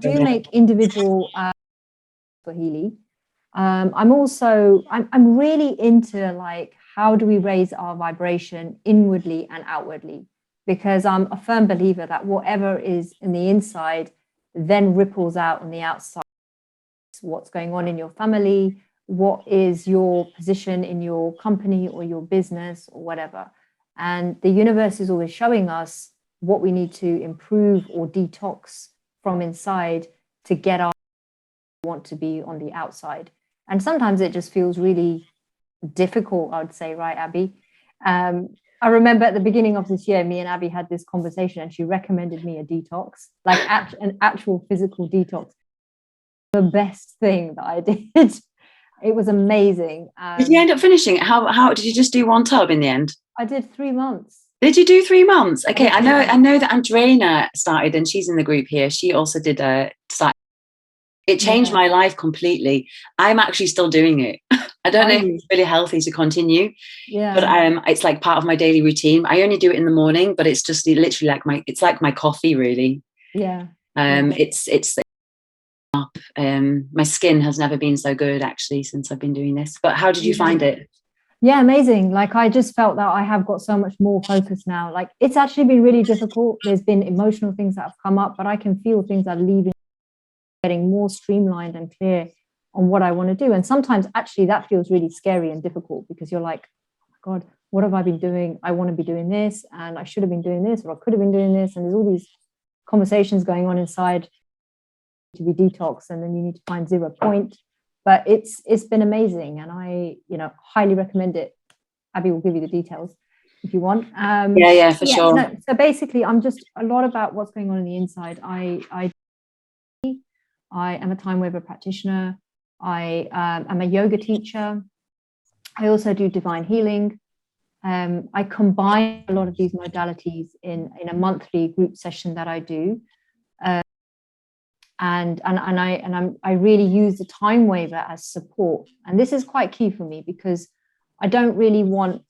do make individual for Healy. I'm really into like, how do we raise our vibration inwardly and outwardly? Because I'm a firm believer that whatever is in the inside then ripples out on the outside. What's going on in your family, what is your position in your company or your business or whatever. And the universe is always showing us what we need to improve or detox from inside to get our want to be on the outside. And sometimes it just feels really difficult, I would say, right, Abby? I remember at the beginning of this year, me and Abby had this conversation and she recommended me a detox, like an actual physical detox. The best thing that I did. It was amazing. Did you end up finishing it? How did you just do one tub in the end? I did 3 months. Did you do 3 months? Okay, I know that Andreina started, and she's in the group here. She also did start. It changed my life completely. I'm actually still doing it. I don't know if it's really healthy to continue. Yeah. But it's like part of my daily routine. I only do it in the morning, but it's just literally like my coffee, really. Yeah. It's up. My skin has never been so good actually since I've been doing this. But how did you find it? Yeah, amazing. Like, I just felt that I have got so much more focus now. Like, it's actually been really difficult. There's been emotional things that have come up, but I can feel things are leaving, getting more streamlined and clear on what I want to do. And sometimes actually that feels really scary and difficult, because you're like, oh my God, what have I been doing? I want to be doing this, and I should have been doing this, or I could have been doing this. And there's all these conversations going on inside to be detox, and then you need to find 0 point. But it's been amazing, and I highly recommend it. Abby will give you the details if you want. Yeah, for sure. No, so basically, I'm just a lot about what's going on the inside. I am a time waver practitioner. I am a yoga teacher. I also do divine healing. I combine a lot of these modalities in a monthly group session that I do. And I really use the time waver as support. And this is quite key for me, because I don't really want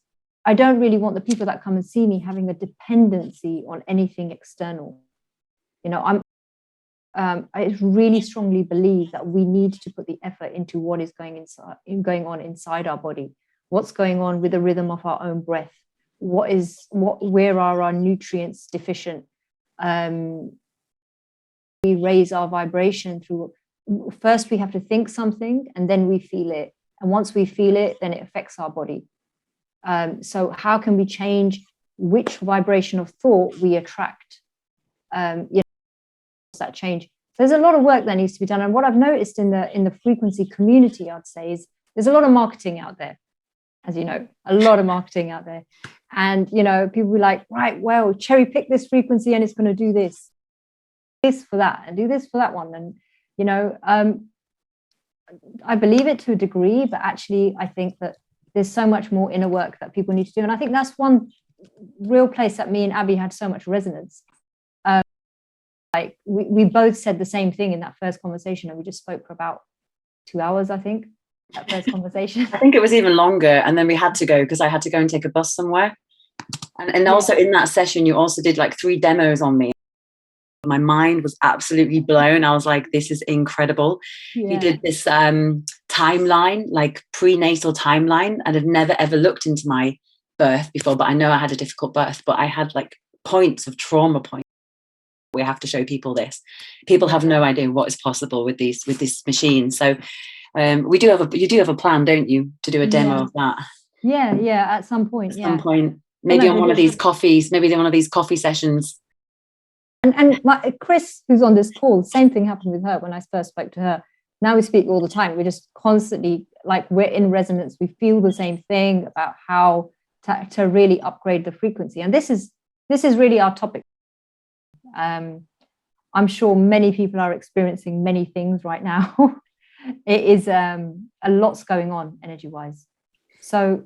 the people that come and see me having a dependency on anything external. I really strongly believe that we need to put the effort into what is going on inside our body. What's going on with the rhythm of our own breath? Where are our nutrients deficient? We raise our vibration through, first we have to think something, and then we feel it. And once we feel it, then it affects our body. So how can we change which vibration of thought we attract? That change. There's a lot of work that needs to be done. And what I've noticed in the frequency community, I'd say, is there's a lot of marketing out there. As you know, a lot of marketing out there. And, people be like, right, well, cherry pick this frequency and it's going to do this for that, and do this for that one. And, I believe it to a degree, but actually I think that there's so much more inner work that people need to do. And I think that's one real place that me and Abby had so much resonance. Like we both said the same thing in that first conversation, and we just spoke for about 2 hours, I think, that first conversation. I think it was even longer, and then we had to go because I had to go and take a bus somewhere. And also in that session, you also did like 3 demos on me. My mind was absolutely blown. I was like, this is incredible. Yeah. You did this timeline, like prenatal timeline, and I've never ever looked into my birth before, but I know I had a difficult birth, but I had like points of trauma points. We have to show people this. People have no idea what is possible with this machine. So you do have a plan, don't you, to do a demo of that? Yeah, at some point. Some point, maybe on one of these coffees, maybe on one of these coffee sessions. And Chris, who's on this call, same thing happened with her when I first spoke to her. Now we speak all the time. We're just constantly, like, we're in resonance. We feel the same thing about how to really upgrade the frequency. And this is really our topic. I'm sure many people are experiencing many things right now. It is a lot's going on energy-wise. So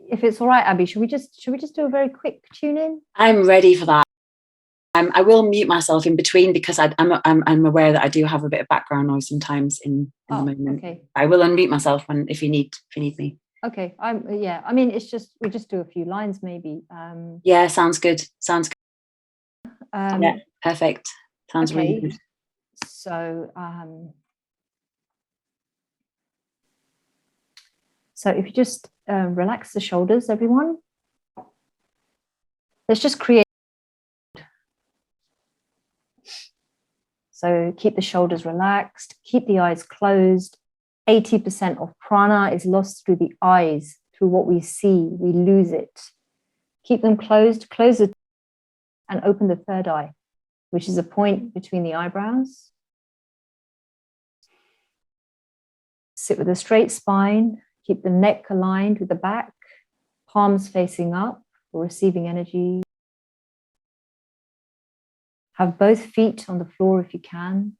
if it's all right, Abby, should we just do a very quick tune in? I'm ready for that. I will mute myself in between because I'm aware that I do have a bit of background noise sometimes in the moment. Okay. I will unmute myself if you need me. Okay. I mean, it's just we just do a few lines maybe. Yeah, sounds good. Yeah, perfect. Sounds really good. So, so if you just relax the shoulders, everyone. Let's just create. So keep the shoulders relaxed, keep the eyes closed. 80% of prana is lost through the eyes, through what we see. We lose it. Keep them closed, close it, and open the third eye, which is a point between the eyebrows. Sit with a straight spine, keep the neck aligned with the back, palms facing up for receiving energy. Have both feet on the floor if you can.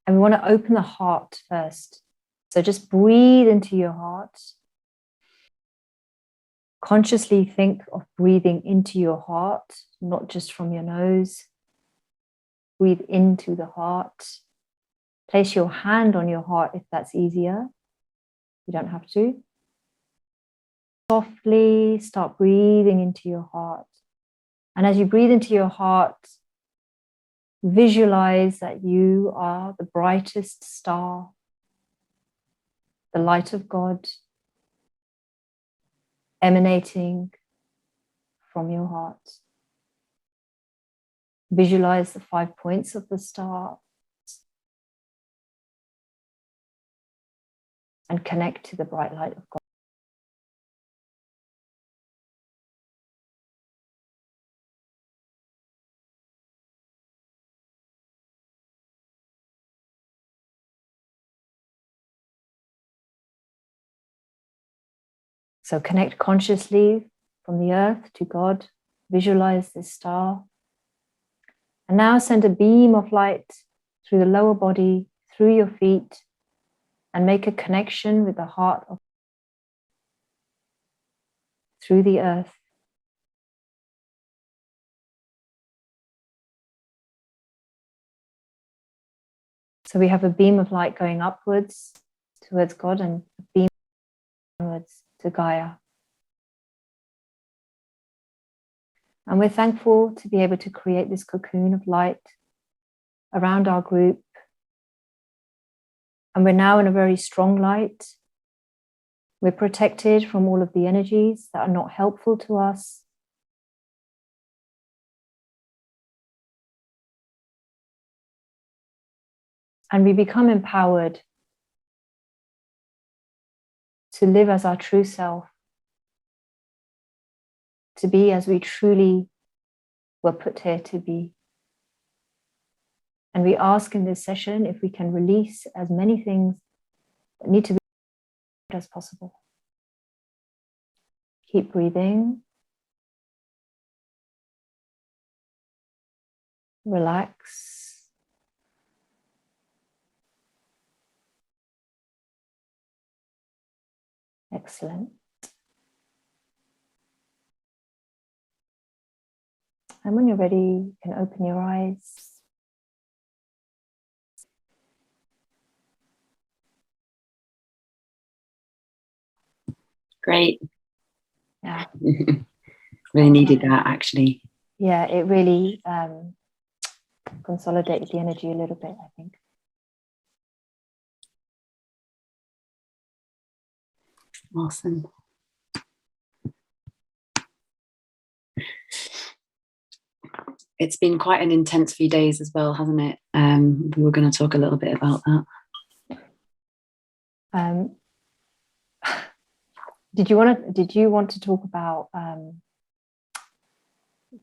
And we want to open the heart first. So just breathe into your heart. Consciously think of breathing into your heart, not just from your nose. Breathe into the heart. Place your hand on your heart if that's easier. You don't have to. Softly start breathing into your heart. And as you breathe into your heart, visualize that you are the brightest star, the light of God emanating from your heart. Visualize the 5 points of the star and connect to the bright light of God. So connect consciously from the earth to God. Visualize this star. And now send a beam of light through the lower body, through your feet, and make a connection with the heart of through the earth. So we have a beam of light going upwards towards God and a beam downwards to Gaia. And we're thankful to be able to create this cocoon of light around our group. And we're now in a very strong light. We're protected from all of the energies that are not helpful to us. And we become empowered to live as our true self, to be as we truly were put here to be. And we ask in this session if we can release as many things that need to be as possible. Keep breathing. Relax. Excellent. And when you're ready, you can open your eyes. Great. Yeah. Really needed that, actually. Yeah, it really consolidated the energy a little bit, I think. Awesome. It's been quite an intense few days as well, hasn't it? We were going to talk a little bit about that. Did you want to talk about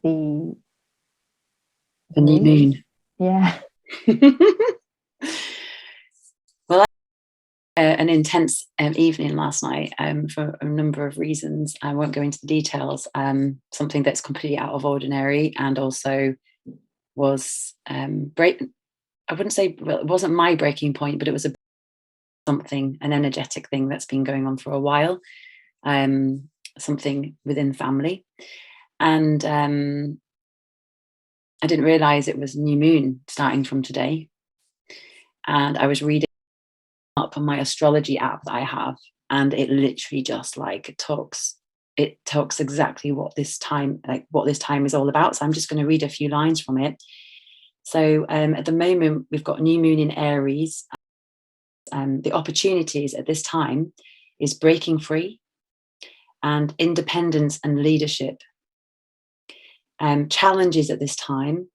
the new moon? Yeah. Well, I had an intense evening last night for a number of reasons. I won't go into the details. Something that's completely out of ordinary, and also was I wouldn't say, well, it wasn't my breaking point, but it was an energetic thing that's been going on for a while. Something within family, and I didn't realize it was new moon starting from today. And I was reading up on my astrology app that I have, and it literally just like talks. it talks exactly what this time is all about. So I'm just going to read a few lines from it. So at the moment, we've got new moon in Aries. The opportunities at this time is breaking free and independence and leadership. Challenges at this time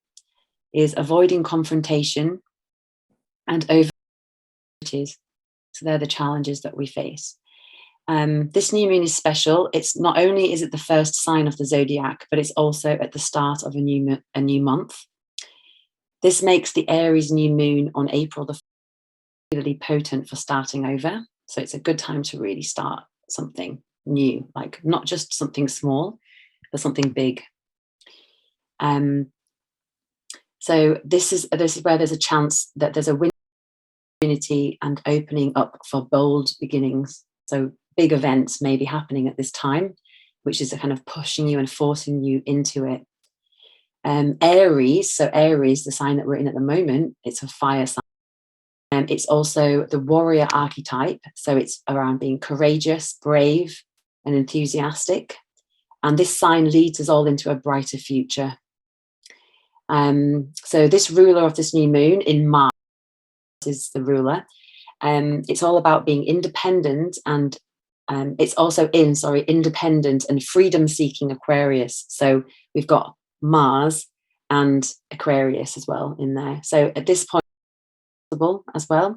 is avoiding confrontation and over. So they're the challenges that we face. This new moon is special. It's not only is it the first sign of the zodiac, but it's also at the start of a new month. This makes the Aries new moon on April the 1st really potent for starting over. So it's a good time to really start something new, like not just something small, but something big. So this is where there's a chance that there's a window of opportunity and opening up for bold beginnings. So big events may be happening at this time, which is a kind of pushing you and forcing you into it. Aries, so Aries, the sign that we're in at the moment, it's a fire sign. It's also the warrior archetype. So it's around being courageous, brave, and enthusiastic. And this sign leads us all into a brighter future. So this ruler of this new moon in Mars is the ruler. It's all about being independent, and it's also independent and freedom-seeking Aquarius. So we've got Mars and Aquarius as well in there. So at this point, as well.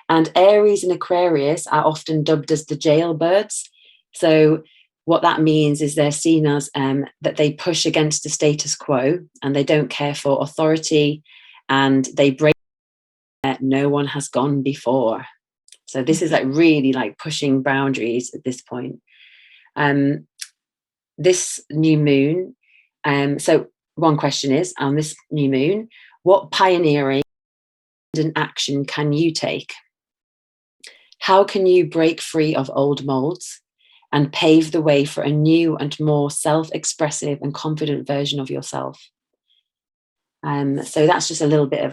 And Aries and Aquarius are often dubbed as the jailbirds. So what that means is they're seen as that they push against the status quo and they don't care for authority and they break that no one has gone before. So this is like really like pushing boundaries at this point. This new moon. So one question is, on this new moon, what pioneering and action can you take? How can you break free of old molds and pave the way for a new and more self-expressive and confident version of yourself? So that's just a little bit of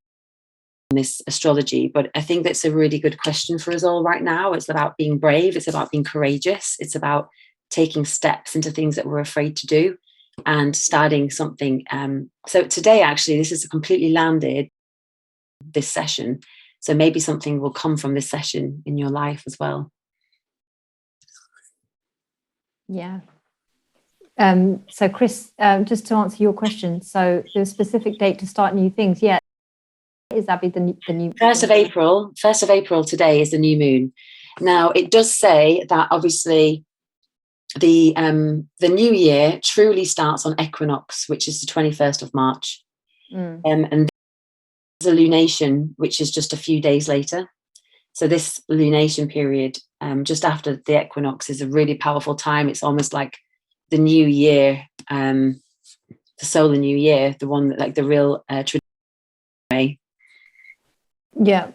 this astrology, but I think that's a really good question for us all right now. It's about being brave. It's about being courageous. It's about taking steps into things that we're afraid to do and starting something. So today, actually, this is completely landed this session. So maybe something will come from this session in your life as well. Yeah. So Chris, just to answer your question, so the specific date to start new things, yeah, is Abbey the new 1st of April. 1st of April today is the new moon. Now it does say that obviously the new year truly starts on equinox, which is the 21st of March. And there's a lunation, which is just a few days later. So this lunation period, just after the equinox, is a really powerful time. It's almost like the new year, the solar new year, the one that like the real way. Yeah.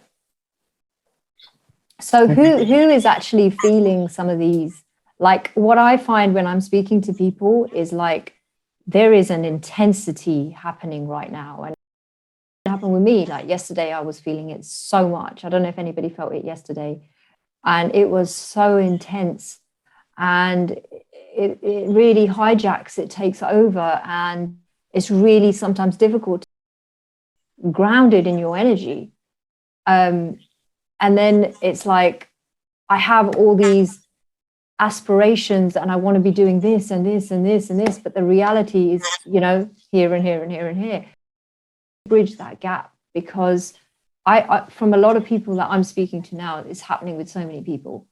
So who is actually feeling some of these? Like what I find when I'm speaking to people is like there is an intensity happening right now. And it happened with me. Like yesterday, I was feeling it so much. I don't know if anybody felt it yesterday. And it was so intense. And it really hijacks, it takes over. And it's really sometimes difficult to be grounded in your energy. And then it's like, I have all these aspirations and I want to be doing this and this and this and this, but the reality is, you know, here and here and here and here. Bridge that gap, because I from a lot of people that I'm speaking to now, it's happening with so many people.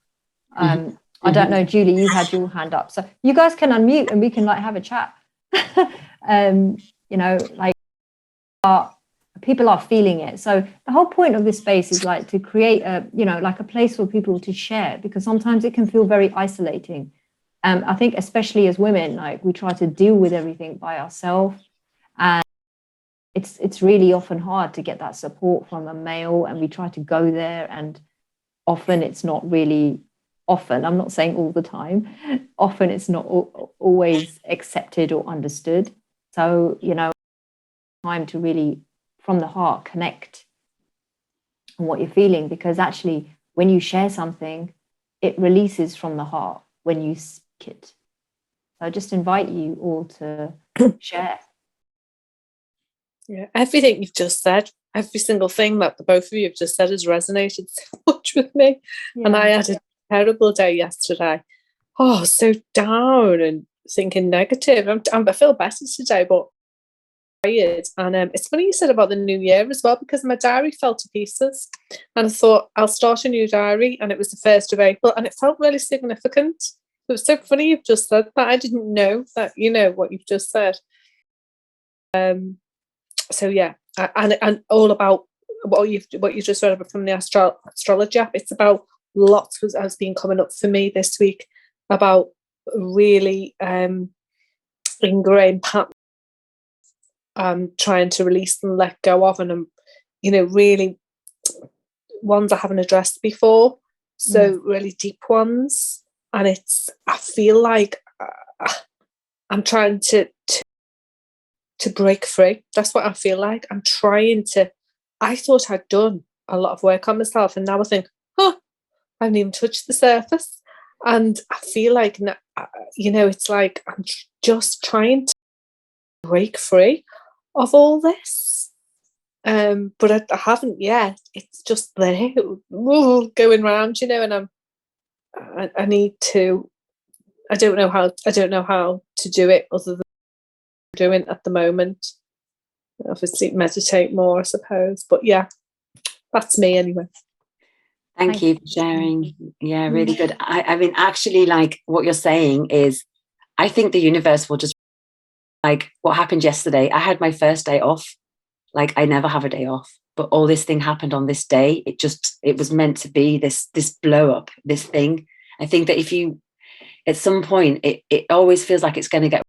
I don't know, Julie, you had your hand up, so you guys can unmute and we can like have a chat. You know, like people are feeling it. So the whole point of this space is like to create a, you know, like a place for people to share, because sometimes it can feel very isolating. I think especially as women, like we try to deal with everything by ourselves, and it's really often hard to get that support from a male, and we try to go there, and often it's not really often, I'm not saying all the time, often it's not always accepted or understood. So, you know, time to really from the heart connect on what you're feeling, because actually when you share something, it releases from the heart when you speak it. I just invite you all to share. Yeah, everything you've just said, every single thing that the both of you have just said has resonated so much with me. Yeah. And I had a terrible day yesterday. Oh, so down and thinking negative. I feel better today, but tired. And it's funny you said about the new year as well, because my diary fell to pieces. And I thought, I'll start a new diary. And it was the 1st of April. And it felt really significant. It was so funny you've just said that. I didn't know that, what you've just said. So yeah, and all about what you just read about from the astrology app. It's about lots has been coming up for me this week about really ingrained patterns I'm trying to release and let go of, and really ones I haven't addressed before. So really deep ones, and I feel like I'm trying to break free. That's what I feel like. I'm trying to. I thought I'd done a lot of work on myself, and now I think, I haven't even touched the surface. And I feel like, it's like I'm just trying to break free of all this. But I haven't yet. It's just there, going round, and I need to. I don't know how to do it other than doing at the moment. Obviously meditate more, I suppose, but yeah, that's me anyway. Thank you for sharing. Yeah, really good. I mean, actually, like what you're saying is, I think the universe will just, like what happened yesterday. I had my first day off. Like I never have a day off, but all this thing happened on this day. It was meant to be this blow up, this thing. I think that if you, at some point, it always feels like it's going to get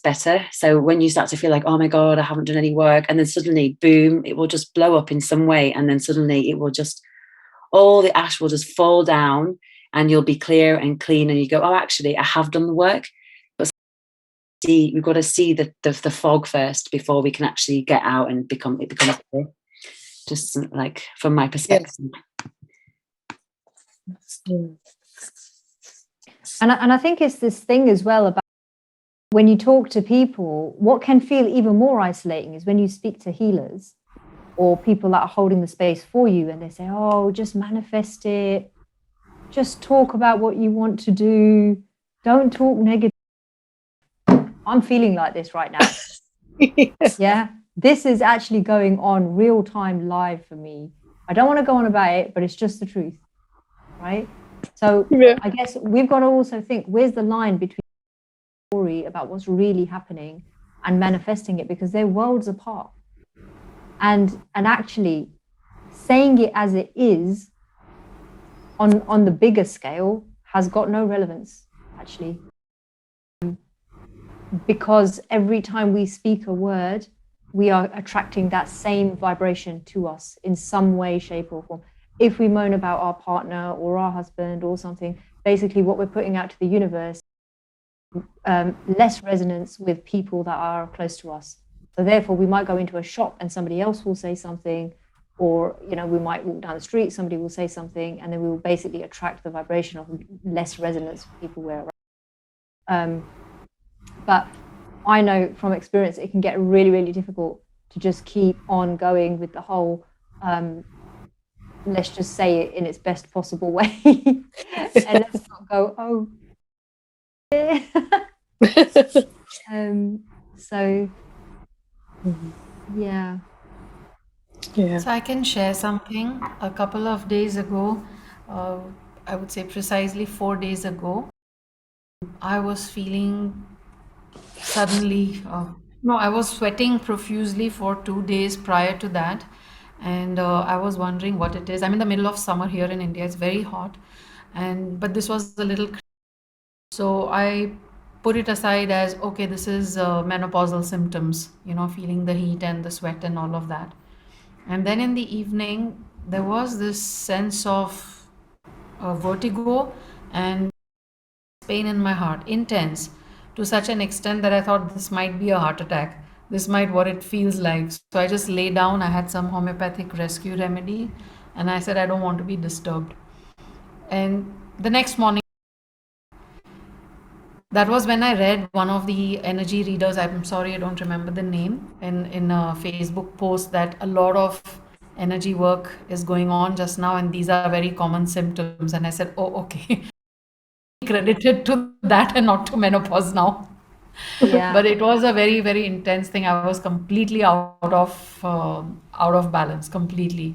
better. So when you start to feel like, oh my God, I haven't done any work, and then suddenly, boom, it will just blow up in some way, and then suddenly it will just, all the ash will just fall down, and you'll be clear and clean, and you go, oh, actually, I have done the work. But we've got to see the fog first before we can actually get out and becomes clear. Just like from my perspective. Yeah. And I think it's this thing as well about when you talk to people, what can feel even more isolating is when you speak to healers or people that are holding the space for you, and they say, oh, just manifest it. Just talk about what you want to do. Don't talk negative. I'm feeling like this right now. Yeah. This is actually going on real time live for me. I don't want to go on about it, but it's just the truth. Right. So I guess we've got to also think, where's the line between story about what's really happening and manifesting it, because they're worlds apart. And actually saying it as it is on the bigger scale has got no relevance, actually. Because every time we speak a word, we are attracting that same vibration to us in some way, shape, or form. If we moan about our partner or our husband or something, basically what we're putting out to the universe, less resonance with people that are close to us. So therefore, we might go into a shop and somebody else will say something, or we might walk down the street, somebody will say something, and then we will basically attract the vibration of less resonance with people we're around. But I know from experience, it can get really, really difficult to just keep on going with the whole, let's just say it in its best possible way. And let's not go, oh, yeah. So, yeah. So I can share something. A couple of days ago, I would say precisely 4 days ago, I was feeling suddenly, I was sweating profusely for 2 days prior to that. And I was wondering what it is. I'm in the middle of summer here in India. It's very hot. But this was a little, so I put it aside as, okay, this is menopausal symptoms, feeling the heat and the sweat and all of that. And then in the evening, there was this sense of vertigo and pain in my heart, intense, to such an extent that I thought this might be a heart attack. This might what it feels like. So I just lay down. I had some homeopathic rescue remedy, and I said I don't want to be disturbed. And the next morning, that was when I read one of the energy readers. I'm sorry, I don't remember the name, in a Facebook post, that a lot of energy work is going on just now, and these are very common symptoms. And I said, oh, okay, credited to that and not to menopause now. Yeah. But it was a very, very intense thing. I was completely out of balance, completely.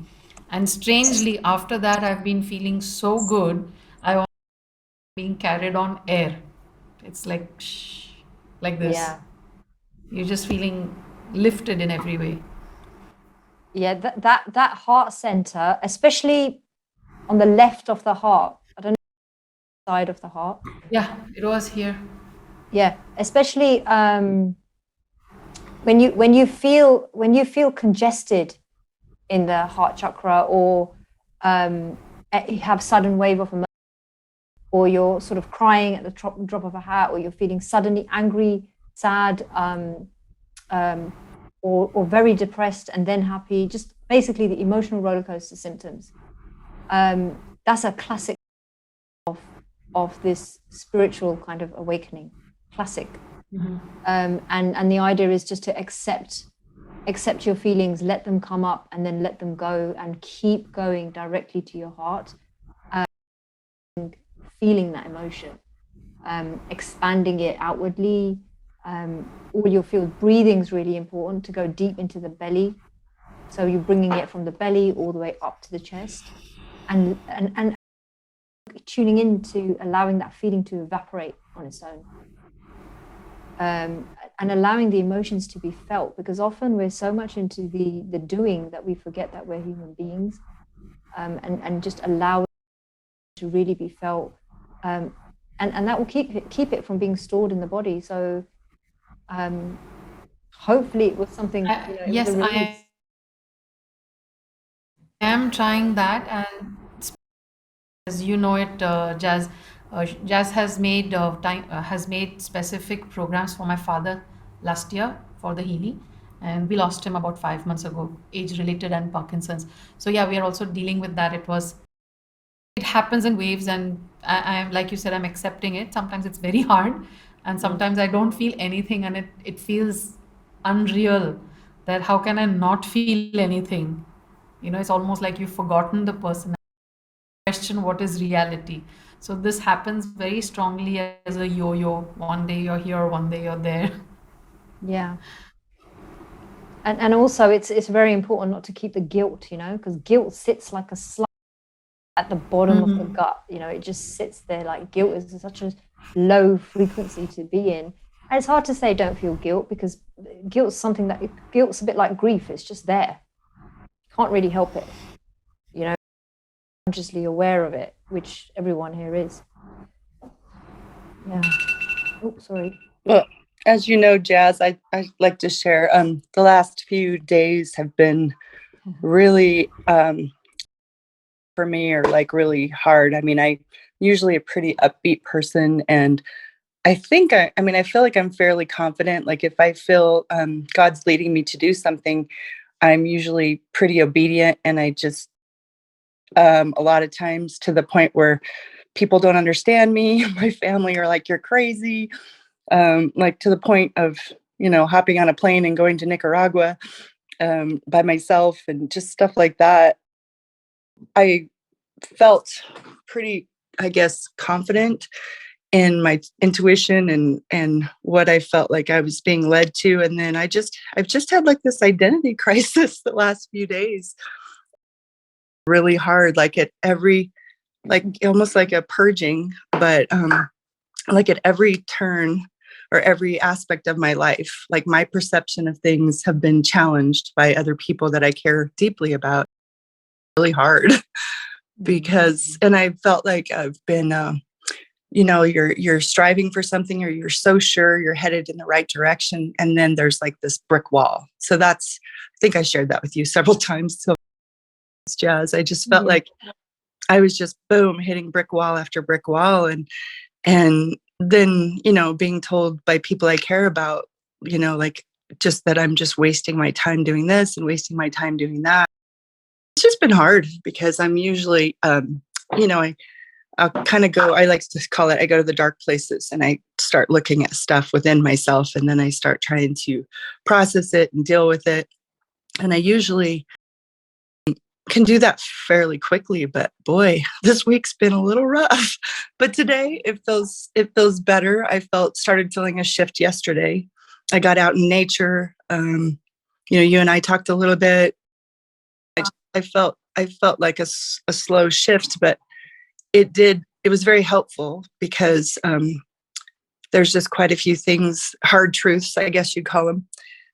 And strangely, after that, I've been feeling so good. I was being carried on air. It's like shh, like this. Yeah. You're just feeling lifted in every way. Yeah. That heart center, especially on the left of the heart. I don't know, side of the heart. Yeah, it was here. Yeah. Especially when you feel congested in the heart chakra, or you have sudden wave of emotion, or you're sort of crying at the drop of a hat, or you're feeling suddenly angry, sad, or very depressed and then happy, just basically the emotional roller coaster symptoms. That's a classic of this spiritual kind of awakening, classic. Mm-hmm. And the idea is just to accept your feelings, let them come up and then let them go, and keep going directly to your heart, feeling that emotion, expanding it outwardly. All your field breathing is really important, to go deep into the belly. So you're bringing it from the belly all the way up to the chest, and tuning into allowing that feeling to evaporate on its own. And allowing the emotions to be felt, because often we're so much into the doing that we forget that we're human beings, and just allow it to really be felt, and that will keep it from being stored in the body. So hopefully it was something, Yes, I am trying that, and as you know it, Jazz has made has made specific programs for my father last year for the Healy, and we lost him about 5 months ago, age-related and Parkinson's. So yeah, we are also dealing with that. It happens in waves, and I'm like you said, I'm accepting it. Sometimes it's very hard, and sometimes I don't feel anything, and it feels unreal. That how can I not feel anything? It's almost like you've forgotten the person. Question what is reality. So this happens very strongly as a yo-yo. One day you're here, one day you're there. Yeah. And also it's very important not to keep the guilt, because guilt sits like a slug at the bottom of the gut. It just sits there. Like, guilt is such a low frequency to be in. And it's hard to say don't feel guilt, because guilt's a bit like grief. It's just there. You can't really help it. Consciously aware of it, which everyone here is. Yeah. Oh, sorry. Well, as you know, Jazz, I like to share, the last few days have been really, for me, are like really hard. I mean, I'm usually a pretty upbeat person, and I think I feel like I'm fairly confident. Like, if I feel God's leading me to do something, I'm usually pretty obedient, and I just a lot of times to the point where people don't understand me. My family are like, "You're crazy." Like, to the point of, hopping on a plane and going to Nicaragua by myself, and just stuff like that. I felt pretty, I guess, confident in my intuition and what I felt like I was being led to. And then I've just had like this identity crisis the last few days. Really hard, like at every, like almost like a purging, but like at every turn or every aspect of my life, like my perception of things have been challenged by other people that I care deeply about. Really hard because, and I felt like I've been, you're striving for something, or you're so sure you're headed in the right direction, and then there's like this brick wall. So I think I shared that with you several times. So, Jazz, I just felt like I was just boom hitting brick wall after brick wall, and then being told by people I care about, like, just that I'm just wasting my time doing this and wasting my time doing that. It's just been hard because I'm usually I I'll kind of go, I like to call it, I go to the dark places and I start looking at stuff within myself, and then I start trying to process it and deal with it. And I usually can do that fairly quickly, but boy, this week's been a little rough. But today it feels better. Started feeling a shift yesterday. I got out in nature. You and I talked a little bit. I felt like a slow shift, but it was very helpful because there's just quite a few things, hard truths, I guess you'd call them,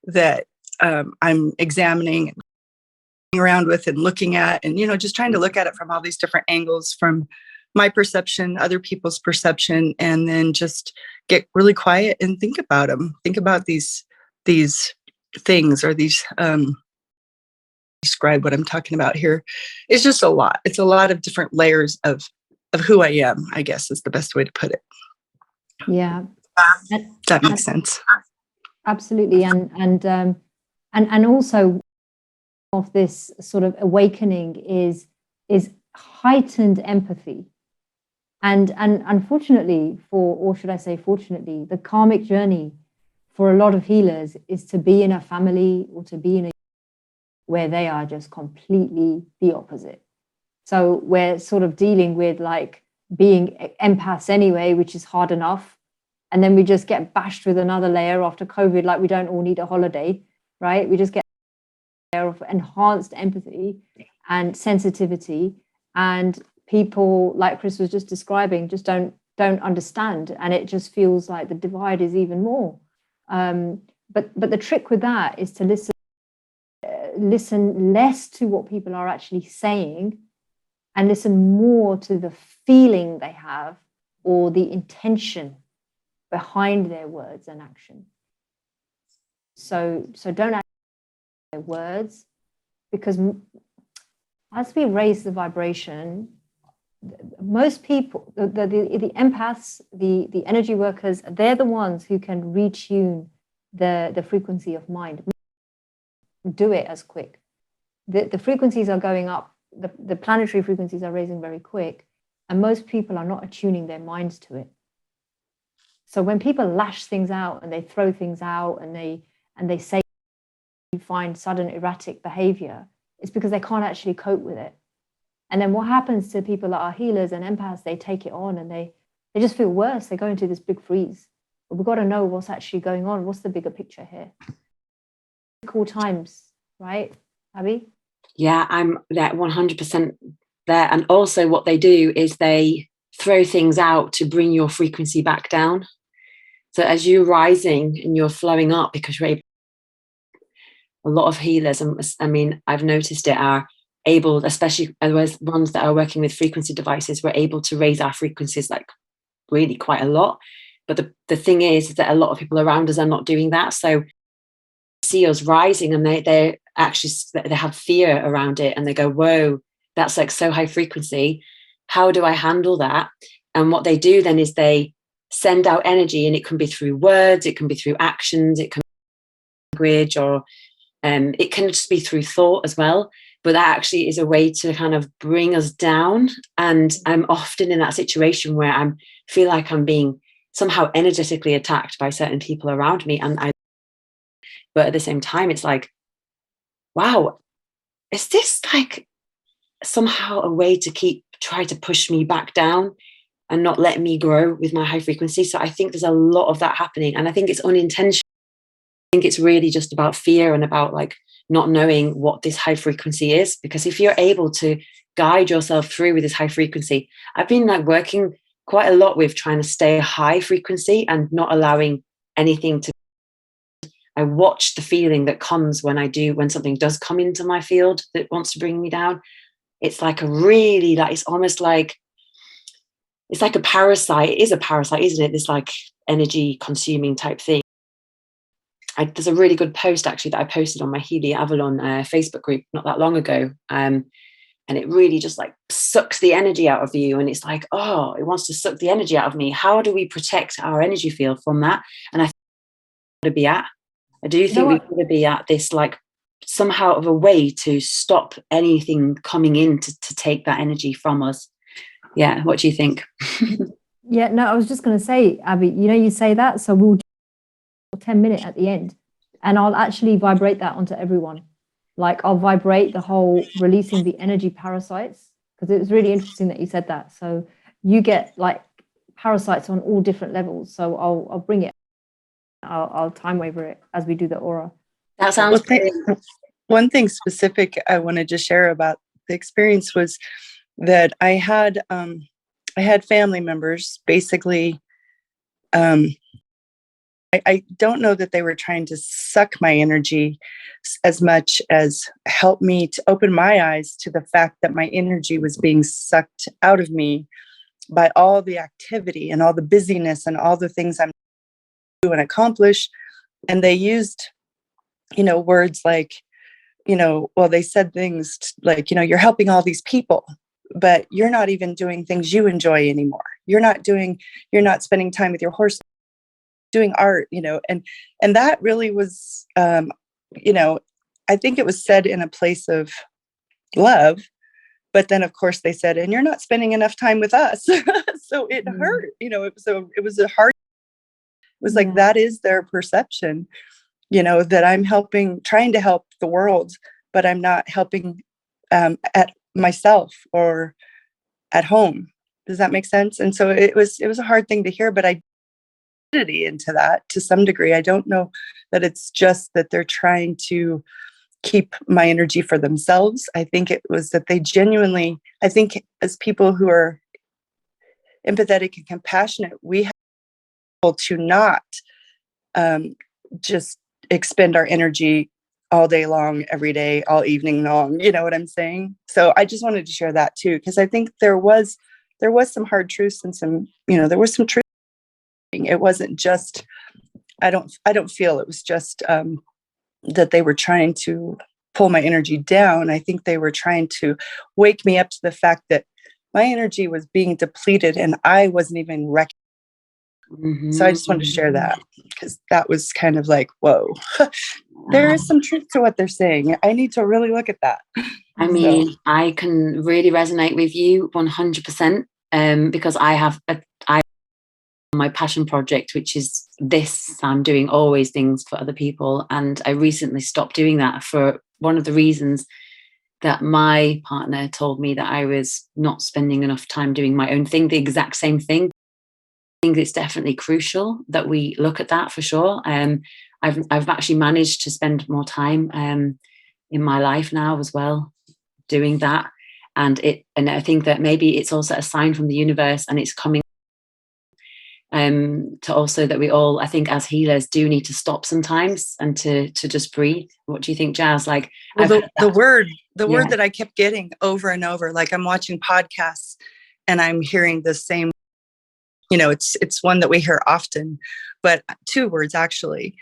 that I'm examining and around with and looking at, and just trying to look at it from all these different angles, from my perception, other people's perception, and then just get really quiet and think about them. Think about these things, or these describe what I'm talking about here. It's just a lot. It's a lot of different layers of who I am, I guess is the best way to put it. Yeah, that makes sense. Absolutely, and also of this sort of awakening is heightened empathy, and unfortunately, or should I say fortunately, the karmic journey for a lot of healers is to be in a family or to be in a where they are just completely the opposite. So we're sort of dealing with like being empaths anyway, which is hard enough. And then we just get bashed with another layer after COVID, like we don't all need a holiday, right? We just get a layer of enhanced empathy and sensitivity. And people, like Chris was just describing, just don't understand. And it just feels like the divide is even more. But the trick with that is to listen less to what people are actually saying and listen more to the feeling they have or the intention behind their words and action. So don't act their words, because as we raise the vibration, most people, the empaths, the energy workers, they're the ones who can retune the frequency of mind. Do it as quick. The frequencies are going up, the planetary frequencies are raising very quick, and most people are not attuning their minds to it. So when people lash things out and they throw things out and they say you find sudden erratic behavior, it's because they can't actually cope with it. And then what happens to people that are healers and empaths, they take it on and they just feel worse. They go into this big freeze. But we've got to know what's actually going on. What's the bigger picture here? Cool times, right, Abbey? Yeah, I'm there 100% there. And also what they do is they throw things out to bring your frequency back down. So as you're rising and you're flowing up, because you're able, a lot of healers, I mean, I've noticed it, are able, especially as ones that are working with frequency devices, we're able to raise our frequencies like really quite a lot. But the thing is that a lot of people around us are not doing that. So see us rising and they actually, they have fear around it and they go, whoa, that's like so high frequency. How do I handle that? And what they do then is they send out energy, and it can be through words, it can be through actions, it can be language, or it can just be through thought as well. But that actually is a way to kind of bring us down. And I'm often in that situation where I feel like I'm being somehow energetically attacked by certain people around me. But at the same time, it's like, wow, is this like somehow a way to try to push me back down and not let me grow with my high frequency? So I think there's a lot of that happening, and I think it's unintentional. I think it's really just about fear and about like not knowing what this high frequency is, because if you're able to guide yourself through with this high frequency, I've been like working quite a lot with trying to stay high frequency and not allowing anything to. I watch the feeling that comes when something does come into my field that wants to bring me down. It's like it's almost like, it's like a parasite. It is a parasite, isn't it? This like energy consuming type thing. There's a really good post actually that I posted on my Healy Avalon Facebook group not that long ago. And it really just like sucks the energy out of you. And it's like, oh, it wants to suck the energy out of me. How do we protect our energy field from that? And I do think we've got to be at this like somehow of a way to stop anything coming in to take that energy from us. Yeah, what do you think? Yeah, no, I was just going to say, Abby, you say that, so we'll do a 10-minute at the end, and I'll actually vibrate that onto everyone. Like, I'll vibrate the whole releasing the energy parasites, because it was really interesting that you said that. So you get like parasites on all different levels. So I'll bring it. I'll time waver it as we do the aura. That sounds great. One thing specific I wanted to share about the experience was that I had family members basically. I don't know that they were trying to suck my energy as much as help me to open my eyes to the fact that my energy was being sucked out of me by all the activity and all the busyness and all the things I'm doing and accomplish. And they used, words like, well, they said things like, you're helping all these people, but you're not even doing things you enjoy anymore. You're not spending time with your horse, doing art, and that really was, I think it was said in a place of love, but then of course they said, and you're not spending enough time with us. So it hurt, it was a hard, it was like, that is their perception, that I'm trying to help the world, but I'm not helping at myself or at home. Does that make sense? And so it was a hard thing to hear, but I into that to some degree. I don't know that it's just that they're trying to keep my energy for themselves. I think it was that they genuinely, I think as people who are empathetic and compassionate, we have to not just expend our energy all day long, every day, all evening long. You know what I'm saying? So I just wanted to share that too, because I think there was some hard truths and some, there was some truth. It wasn't just, I don't feel it was just that they were trying to pull my energy down. I think they were trying to wake me up to the fact that my energy was being depleted and I wasn't even recognizing. So I just wanted to share that, because that was kind of like, whoa, there is some truth to what they're saying. I need to really look at that. I mean, I can really resonate with you 100%, because I have my passion project, which is this. I'm doing always things for other people, and I recently stopped doing that for one of the reasons that my partner told me that I was not spending enough time doing my own thing, the exact same thing. I think it's definitely crucial that we look at that for sure. I've actually managed to spend more time in my life now as well doing that, and I think that maybe it's also a sign from the universe, and it's coming to also that we all, I think as healers, do need to stop sometimes and to just breathe. What do you think, Jazz? Like, well, the word that I kept getting over and over, like I'm watching podcasts and I'm hearing the same, it's one that we hear often, but two words actually.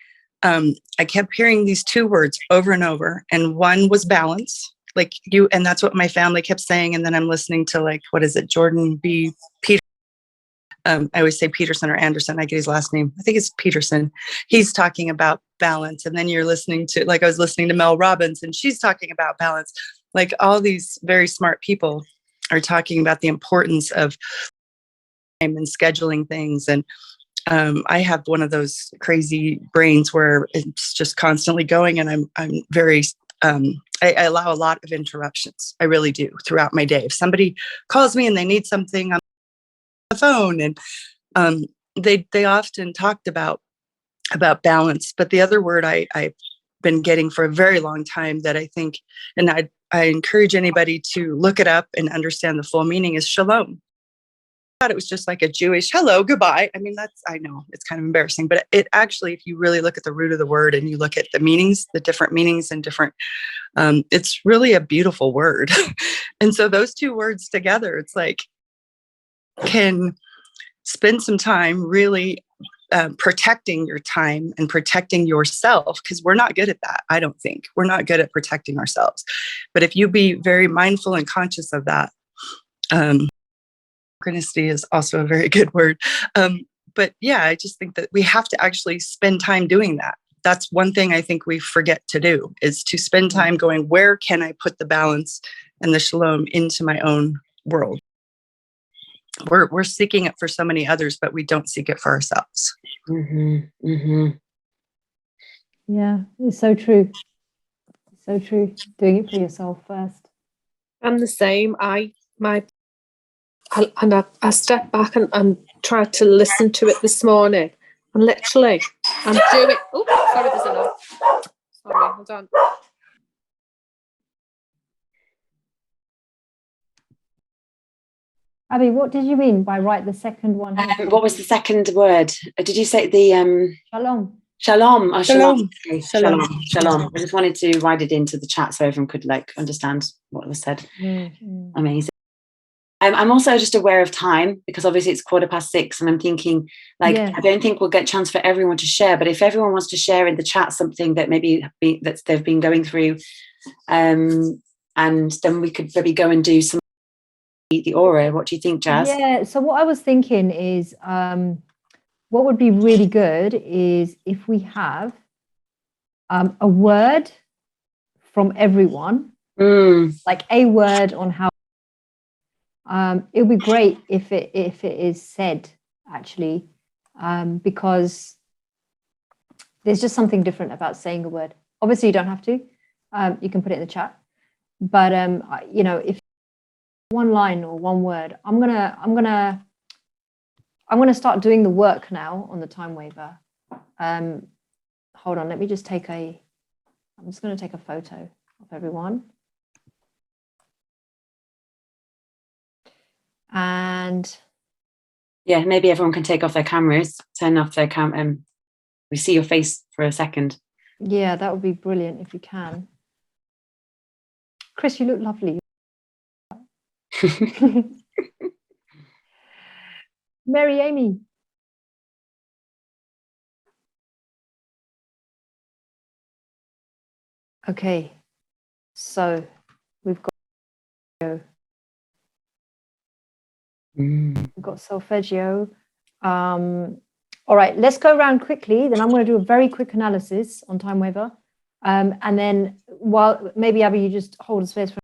I kept hearing these two words over and over, and one was balance, like you, and that's what my family kept saying. And then I'm listening to, like, what is it, Jordan B. Peterson. I always say Peterson or Anderson. I get his last name. I think it's Peterson. He's talking about balance. And then you're listening to, like, I was listening to Mel Robbins, and she's talking about balance. Like, all these very smart people are talking about the importance of time and scheduling things. And I have one of those crazy brains where it's just constantly going, and I'm very, I allow a lot of interruptions. I really do throughout my day. If somebody calls me and they need something on the phone, and they often talked about balance. But the other word I've been getting for a very long time that I think, and I encourage anybody to look it up and understand the full meaning, is shalom. I thought it was just like a Jewish hello, goodbye. I mean, I know it's kind of embarrassing, but it actually, if you really look at the root of the word and you look at the meanings, the different meanings and different, it's really a beautiful word. And so those two words together, it's like, can spend some time really protecting your time and protecting yourself, because we're not good at that. I don't think we're not good at protecting ourselves. But if you be very mindful and conscious of that, synchronicity is also a very good word. But yeah, I just think that we have to actually spend time doing that. That's one thing I think we forget to do, is to spend time going, where can I put the balance and the shalom into my own world? we're seeking it for so many others, but we don't seek it for ourselves. Yeah, it's so true. So true. Doing it for yourself first. I'm the same. I stepped back and tried to listen to it this morning, and literally, I'm doing. Oh, sorry, there's a knock. Sorry, hold on. Abby, what did you mean by write the second one? What was the second word? Did you say the Shalom. Shalom? Oh, Shalom. Okay. Shalom. I just wanted to write it into the chat so everyone could like understand what was said. Amazing. I'm also just aware of time, because obviously it's 6:15, and I'm thinking like, I don't think we'll get a chance for everyone to share, but if everyone wants to share in the chat something that maybe that they've been going through, and then we could maybe go and do some the aura. What do you think, Jazz? Yeah, so what I was thinking is what would be really good is if we have a word from everyone, like a word on how it would be great if it is said, actually, because there's just something different about saying a word. Obviously you don't have to, you can put it in the chat, but you know, if one line or one word, I'm gonna start doing the work now on the time waver. Hold on, let me just take I'm just going to take a photo of everyone. And yeah, maybe everyone can take off their cameras, turn off their we see your face for a second. Yeah, that would be brilliant if you can. Chris, you look lovely. Mary Amy. Okay, so we've got solfeggio. All right, let's go around quickly. Then I'm going to do a very quick analysis on time waver. And then while maybe Abby, you just hold a space for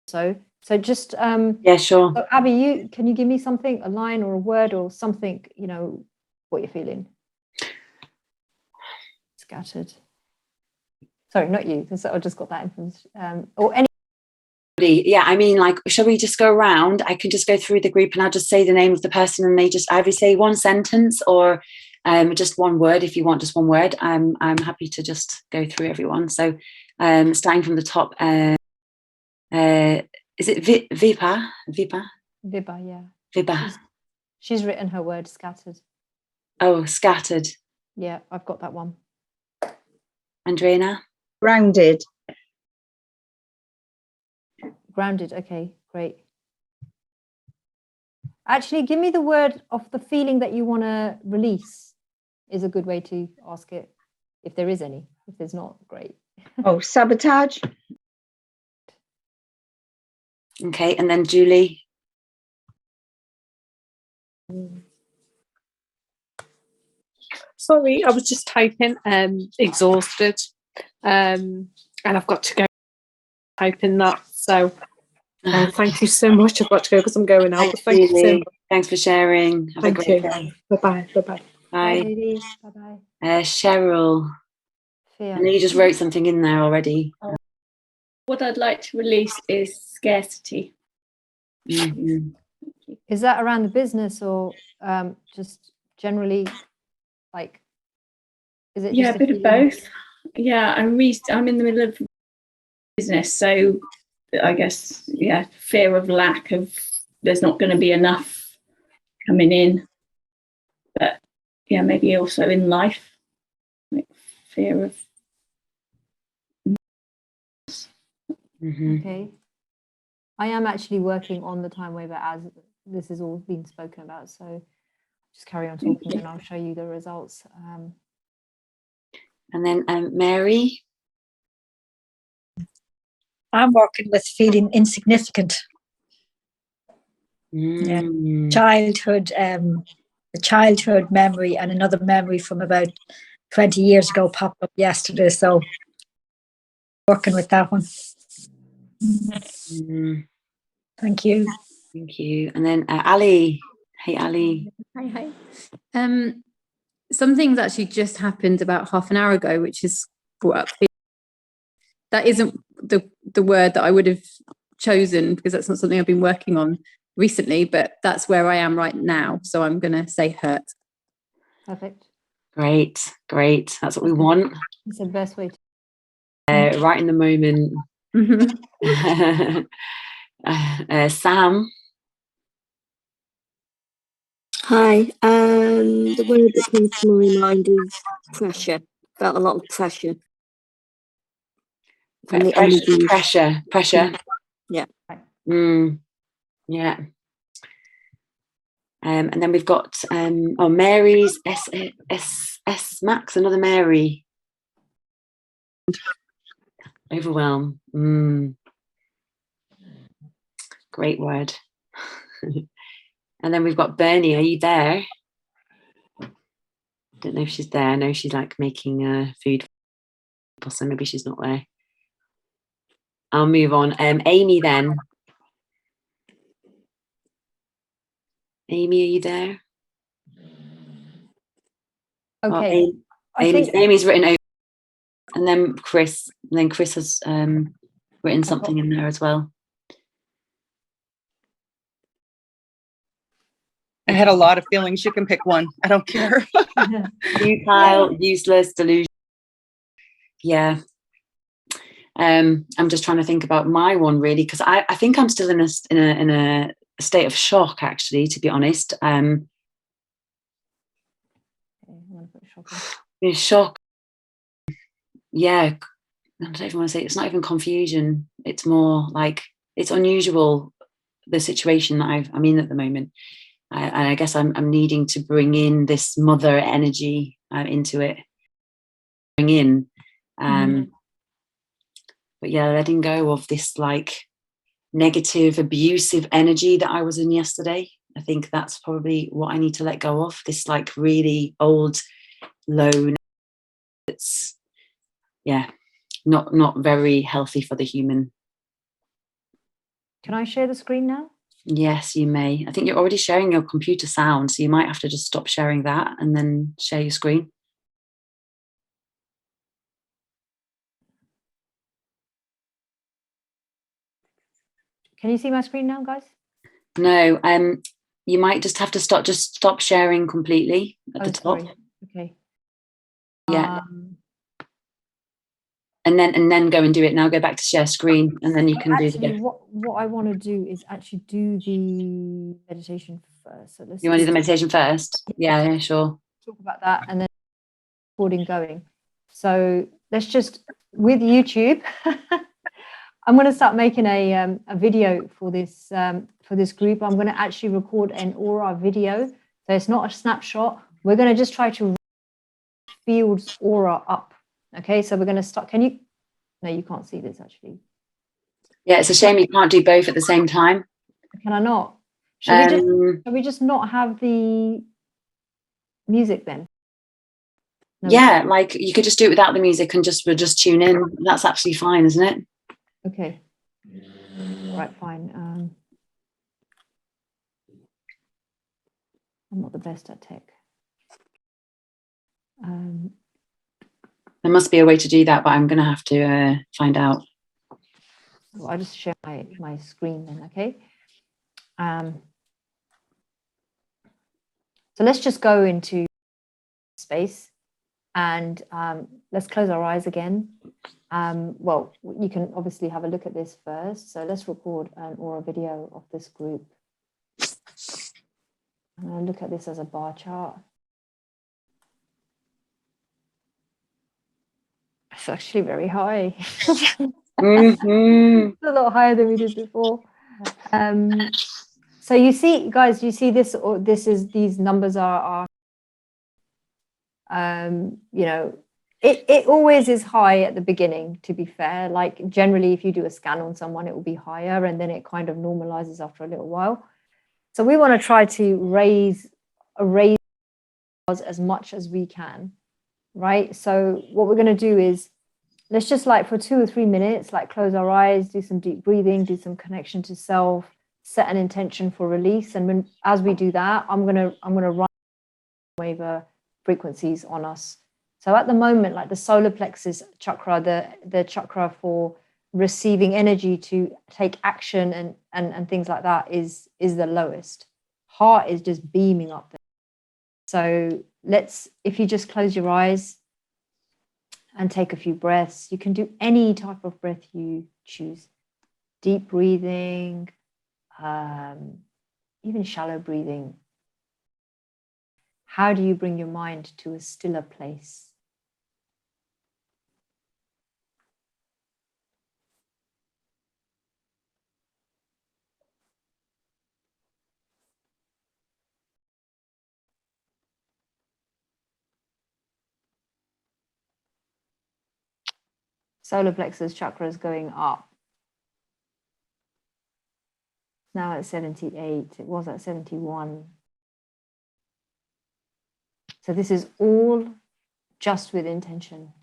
so just yeah, sure. So Abby, can you give me something, a line or a word or something, you know, what you're feeling? Scattered. Sorry, not you. I just got that information. Or any. Yeah, I mean, like, shall we just go around? I can just go through the group and I'll just say the name of the person, and they just either say one sentence or just one word. If you want just one word, I'm happy to just go through everyone. So starting from the top, is it Vipa? Vipa, yeah. Vipa. She's written her word scattered. Oh, scattered. Yeah, I've got that one. Andreina? Grounded. Grounded, okay, great. Actually, give me the word of the feeling that you want to release is a good way to ask it, if there is any. If there's not, great. Oh, sabotage. Okay, and then Julie? Sorry, I was just typing exhausted, and I've got to go typing that. So thank you so much. I've got to go because I'm going out. Thank you so much. Thanks for sharing. Have a great day. Bye-bye. Bye-bye. Bye. Ladies. Bye-bye. Cheryl. Fear. I know you just wrote something in there already. What I'd like to release is scarcity. Mm-hmm. Is that around the business or just generally, like, is it? Yeah, just a bit of both. Yeah, I'm in the middle of business, so I guess, yeah, fear of lack of, there's not going to be enough coming in. But yeah, maybe also in life, like fear of. Okay. I am actually working on the time waver as this has all been spoken about. So just carry on talking and I'll show you the results. And then Mary. I'm working with feeling insignificant. Yeah. Childhood, the childhood memory and another memory from about 20 years ago popped up yesterday. So working with that one. Thank you. Thank you. And then Ali. Hey, Ali. Hi. Some things actually just happened about half an hour ago, which is brought up. That isn't the word that I would have chosen because that's not something I've been working on recently, but that's where I am right now. So I'm going to say hurt. Perfect. Great. That's what we want. It's the best way to. Right in the moment. Sam. Hi. The word that comes to my mind is pressure. Felt a lot of pressure. From the energies. Pressure. Yeah. Yeah. And then we've got Mary's S Max, another Mary. Overwhelm. Great word. And then we've got Bernie. Are you there? Don't know if she's there. I know she's like making food, so maybe she's not there. I'll move on. Amy then. Amy, are you there? Okay. Amy's written over, and then Chris. And then Chris has written something in there as well. I had a lot of feelings. You can pick one. I don't care. Futile, useless, delusion. Yeah. I'm just trying to think about my one really, because I think I'm still in a state of shock, actually, to be honest. Shock. Yeah. I don't even want to say it's not even confusion. It's more like it's unusual, the situation that I'm in at the moment. And I guess I'm needing to bring in this mother energy into it. Bring in. But yeah, letting go of this like negative, abusive energy that I was in yesterday. I think that's probably what I need to let go of. This like really old, low. It's not very healthy for the human. Can I share the screen now? Yes, you may. I think you're already sharing your computer sound, so you might have to just stop sharing that and then share your screen. Can you see my screen now, guys? No, you might just have to stop sharing completely at the top. Sorry. Okay. Yeah. And then go and do it now. Go back to share screen, and then you can do the. What I want to do is actually do the meditation first. So You want to do the meditation first? Yeah, sure. Talk about that, and then recording going. So let's just with YouTube. I'm going to start making a video for this group. I'm going to actually record an aura video. So it's not a snapshot. We're going to just try to field aura up. Okay, so we're going to start. Can you? No, you can't see this actually. Yeah, it's a shame you can't do both at the same time. Can I not? Shall we just not have the music then? No, yeah, like you could just do it without the music and we'll just tune in. That's absolutely fine, isn't it? Okay. All right, fine. I'm not the best at tech. There must be a way to do that, but I'm going to have to find out. So I'll just share my screen then, okay? So let's just go into space and let's close our eyes again. Well, you can obviously have a look at this first. So let's record an aura video of this group. I'm going to look at this as a bar chart. It's actually very high. It's a lot higher than we did before. So you see, guys, you see this, or these numbers are you know, it always is high at the beginning, to be fair. Like generally, if you do a scan on someone, it will be higher and then it kind of normalizes after a little while. So we want to try to raise as much as we can, right? So what we're going to do is let's just like for 2 or 3 minutes, like close our eyes, do some deep breathing, do some connection to self, set an intention for release. And as we do that, I'm gonna run wave frequencies on us. So at the moment, like the solar plexus chakra, the chakra for receiving energy to take action and things like that is the lowest. Heart is just beaming up there. So if you just close your eyes and take a few breaths, you can do any type of breath you choose. Deep breathing, even shallow breathing. How do you bring your mind to a stiller place? Solar plexus chakra is going up. Now at 78, it was at 71. So this is all just with intention.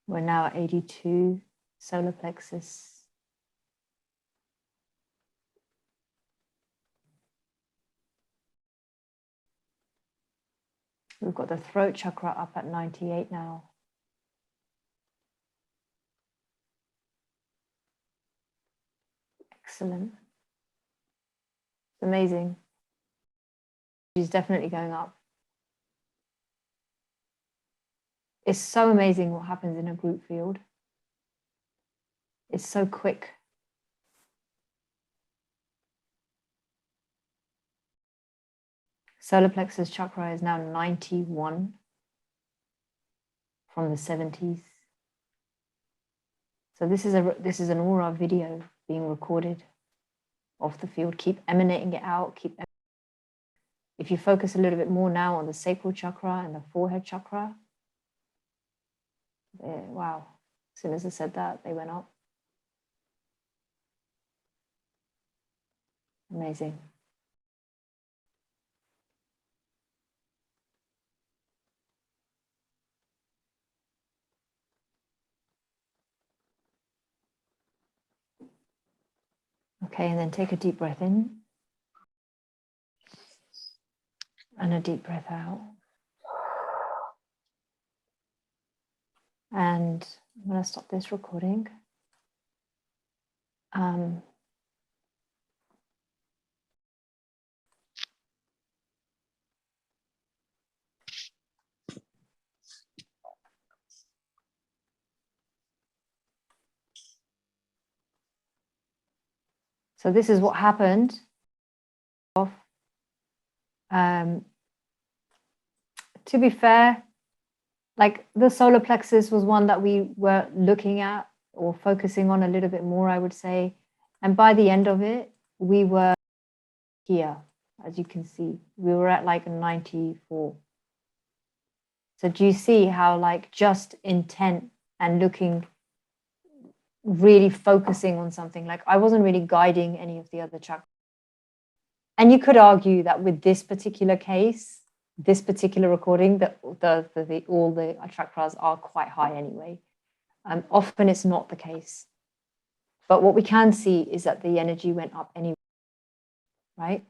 We're now at 82, solar plexus. We've got the throat chakra up at 98 now. Excellent. It's amazing. She's definitely going up. It's so amazing what happens in a group field. It's so quick. Solar plexus chakra is now 91 from the 70s. So this is an aura video being recorded of the field. Keep emanating it out. If you focus a little bit more now on the sacral chakra and the forehead chakra, wow, as soon as I said that, they went up. Amazing. Okay, and then take a deep breath in and a deep breath out. And I'm going to stop this recording. So this is what happened. To be fair, like the solar plexus was one that we were looking at or focusing on a little bit more, I would say. And by the end of it, we were here, as you can see. We were at like 94. So do you see how like just intent and looking, really focusing on something, like I wasn't really guiding any of the other chakras. And you could argue that with this particular case, this particular recording, that all the chakras are quite high anyway. Often it's not the case. But what we can see is that the energy went up anyway, right?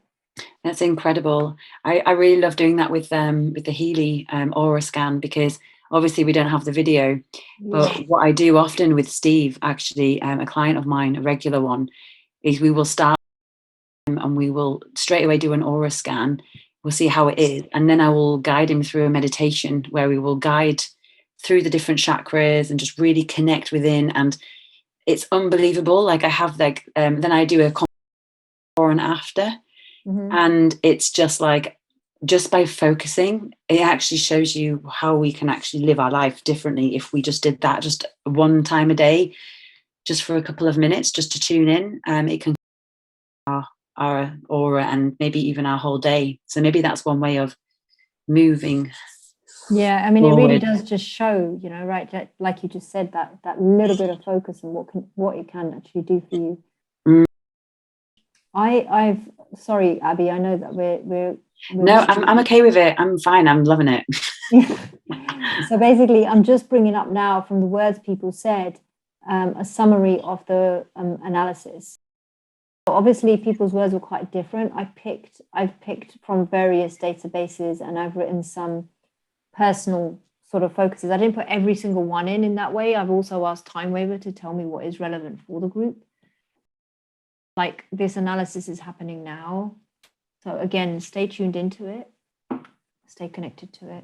That's incredible. I really love doing that with the Healy aura scan, because obviously we don't have the video. But what I do often with Steve, actually, a client of mine, a regular one, is we will start and we will straight away do an aura scan. We'll see how it is. And then I will guide him through a meditation where we will guide through the different chakras and just really connect within. And it's unbelievable. Like I have like, then I do a before and after. Mm-hmm. And it's just like, just by focusing, it actually shows you how we can actually live our life differently if we just did that just one time a day, just for a couple of minutes, just to tune in. It can our aura and maybe even our whole day. So maybe that's one way of moving. Yeah, I mean, forward. It really does just show, you know, right, like you just said, that little bit of focus and what it can actually do for you. I've sorry, Abby, I know that we're No, I'm okay with it. I'm fine. I'm loving it. So basically, I'm just bringing up now from the words people said, a summary of the analysis. So obviously, people's words were quite different. I've picked from various databases, and I've written some personal sort of focuses. I didn't put every single one in that way. I've also asked Timewaver to tell me what is relevant for the group. Like this analysis is happening now. So again, stay tuned into it, stay connected to it.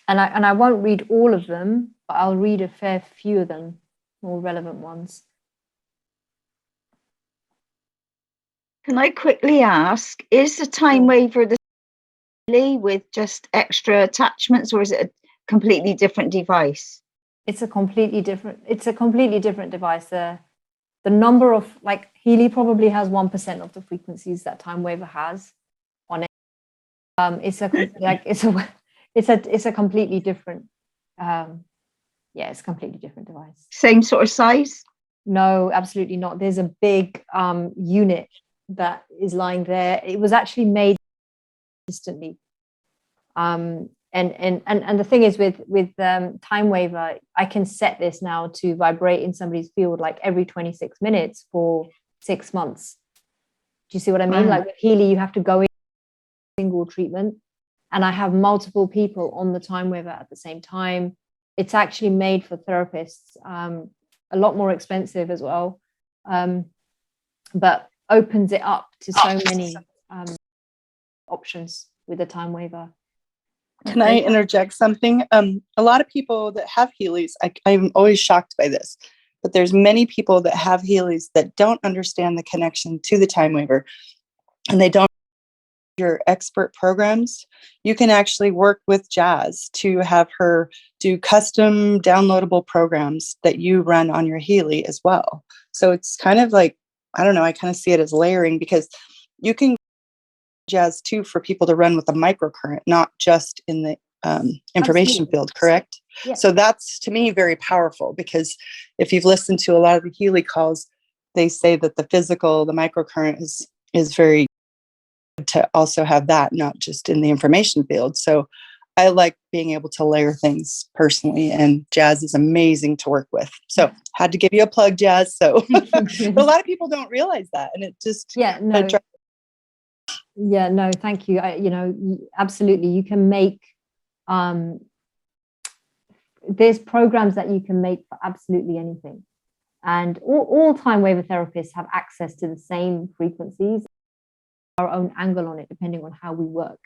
And I won't read all of them, but I'll read a fair few of them, more relevant ones. Can I quickly ask, is the Timewaver the same with just extra attachments, or is it a completely different device? It's a completely different device. The number of, like, Healy probably has 1% of the frequencies that Timewaver has on it. It's a completely different, it's a completely different device. Same sort of size? No, absolutely not. There's a big unit that is lying there. It was actually made consistently. And the thing is with Timewaver, I can set this now to vibrate in somebody's field like every 26 minutes for 6 months. Do you see what I mean? Like with Healy, you have to go in single treatment, and I have multiple people on the Timewaver at the same time. It's actually made for therapists, a lot more expensive as well, but opens it up to so many options with the Timewaver. Can I interject something? A lot of people that have Healys, I'm always shocked by this, but there's many people that have Healys that don't understand the connection to the Timewaver, and they don't your expert programs. You can actually work with Jazz to have her do custom downloadable programs that you run on your Healy as well. So it's kind of like, I don't know, I kind of see it as layering, because you can Jazz too for people to run with a microcurrent, not just in the information field, correct? Yeah. So that's, to me, very powerful, because if you've listened to a lot of the Healy calls, they say that the physical, the microcurrent is very good to also have that, not just in the information field. So I like being able to layer things personally, and Jazz is amazing to work with. So had to give you a plug, Jazz. So but a lot of people don't realize that, and it just no, thank you. Absolutely, you can make there's programs that you can make for absolutely anything, and all Timewaver therapists have access to the same frequencies, our own angle on it depending on how we work.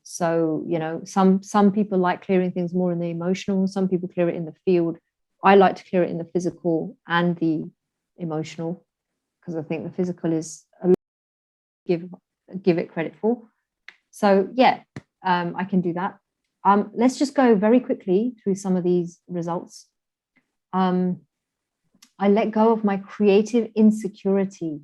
So some people like clearing things more in the emotional, some people clear it in the field. I like to clear it in the physical and the emotional, because I think the physical is a lot give it credit for. So I can do that. Let's just go very quickly through some of these results. I let go of my creative insecurity.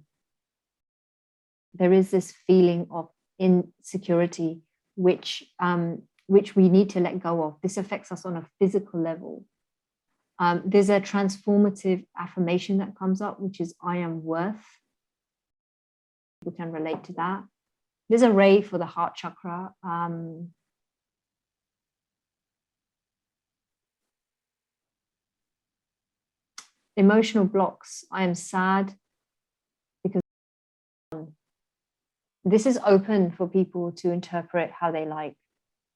There is this feeling of insecurity which we need to let go of. This affects us on a physical level. There's a transformative affirmation that comes up, which is I am worth. We can relate to that. There's a ray for the heart chakra. Emotional blocks. I am sad because this is open for people to interpret how they like.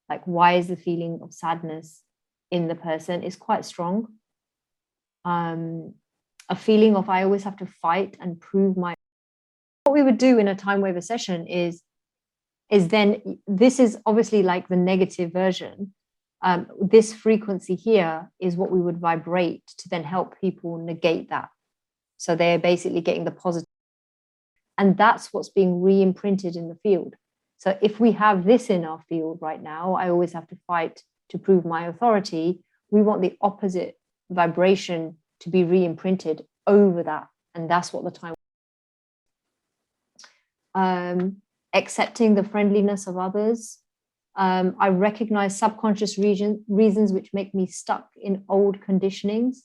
Like, why is the feeling of sadness in the person is quite strong. A feeling of I always have to fight and prove my. What we would do in a Timewaver session is then, this is obviously like the negative version. This frequency here is what we would vibrate to then help people negate that. So they're basically getting the positive. And that's what's being re-imprinted in the field. So if we have this in our field right now, I always have to fight to prove my authority. We want the opposite vibration to be re-imprinted over that. And that's what the time. Accepting the friendliness of others. I recognize subconscious reasons which make me stuck in old conditionings.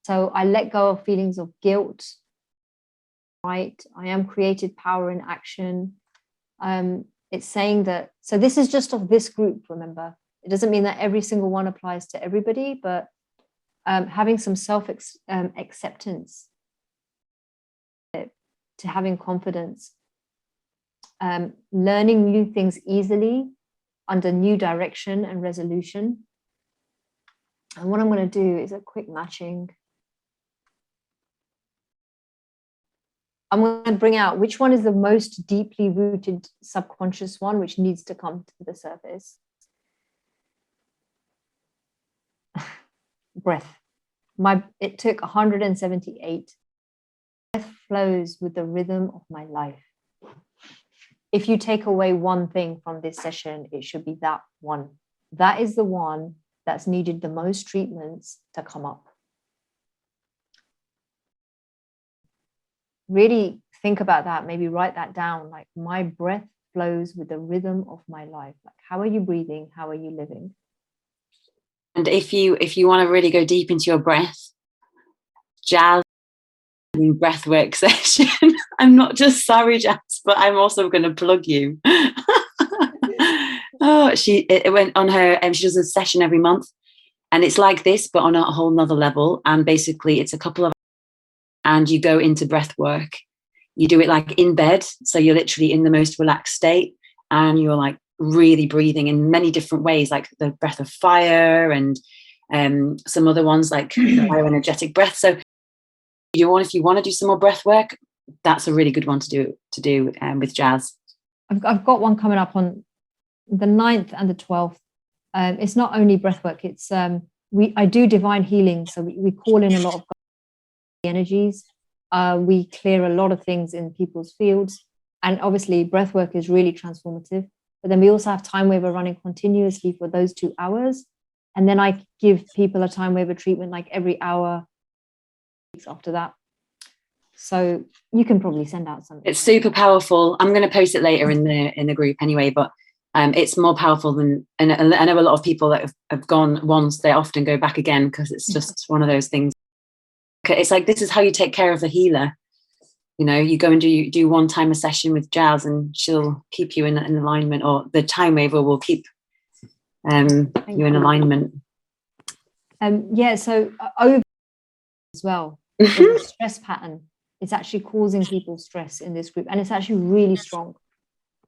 So I let go of feelings of guilt, right? I am creative power in action. It's saying that, so this is just of this group, remember. It doesn't mean that every single one applies to everybody, but having some self-acceptance, to having confidence, learning new things easily under new direction and resolution. And what I'm going to do is a quick matching. I'm going to bring out which one is the most deeply rooted subconscious one, which needs to come to the surface. Breath. It took 178. Breath flows with the rhythm of my life. If you take away one thing from this session, it should be that one. That is the one that's needed the most treatments to come up. Really think about that. Maybe write that down. Like, my breath flows with the rhythm of my life. Like, how are you breathing? How are you living? And if you want to really go deep into your breath, Jazz breathwork session. I'm not just sorry, Jazz, but I'm also going to plug you. Oh, it went on her, and she does a session every month, and it's like this, but on a whole nother level. And basically, it's a couple of, and you go into breath work. You do it like in bed, so you're literally in the most relaxed state, and you're like really breathing in many different ways, like the breath of fire and some other ones like bioenergetic breath. So if you want to do some more breath work, that's a really good one to do with Jazz. I've got one coming up on the 9th and the 12th. It's not only breath work, it's I do divine healing, so we call in a lot of energies. We clear a lot of things in people's fields, and obviously breath work is really transformative. But then we also have time waiver running continuously for those 2 hours, and then I give people a time waiver treatment like every hour after that. So you can probably send out something. It's super powerful. I'm going to post it later in the group anyway, but it's more powerful than, and I know a lot of people that have gone once, they often go back again, because it's just one of those things. It's like, this is how you take care of the healer. You know, you go and do one time a session with Jazz, and she'll keep you in alignment, or the time waiver will keep you in alignment. Yeah, so over as well, the stress pattern is actually causing people stress in this group, and it's actually really strong.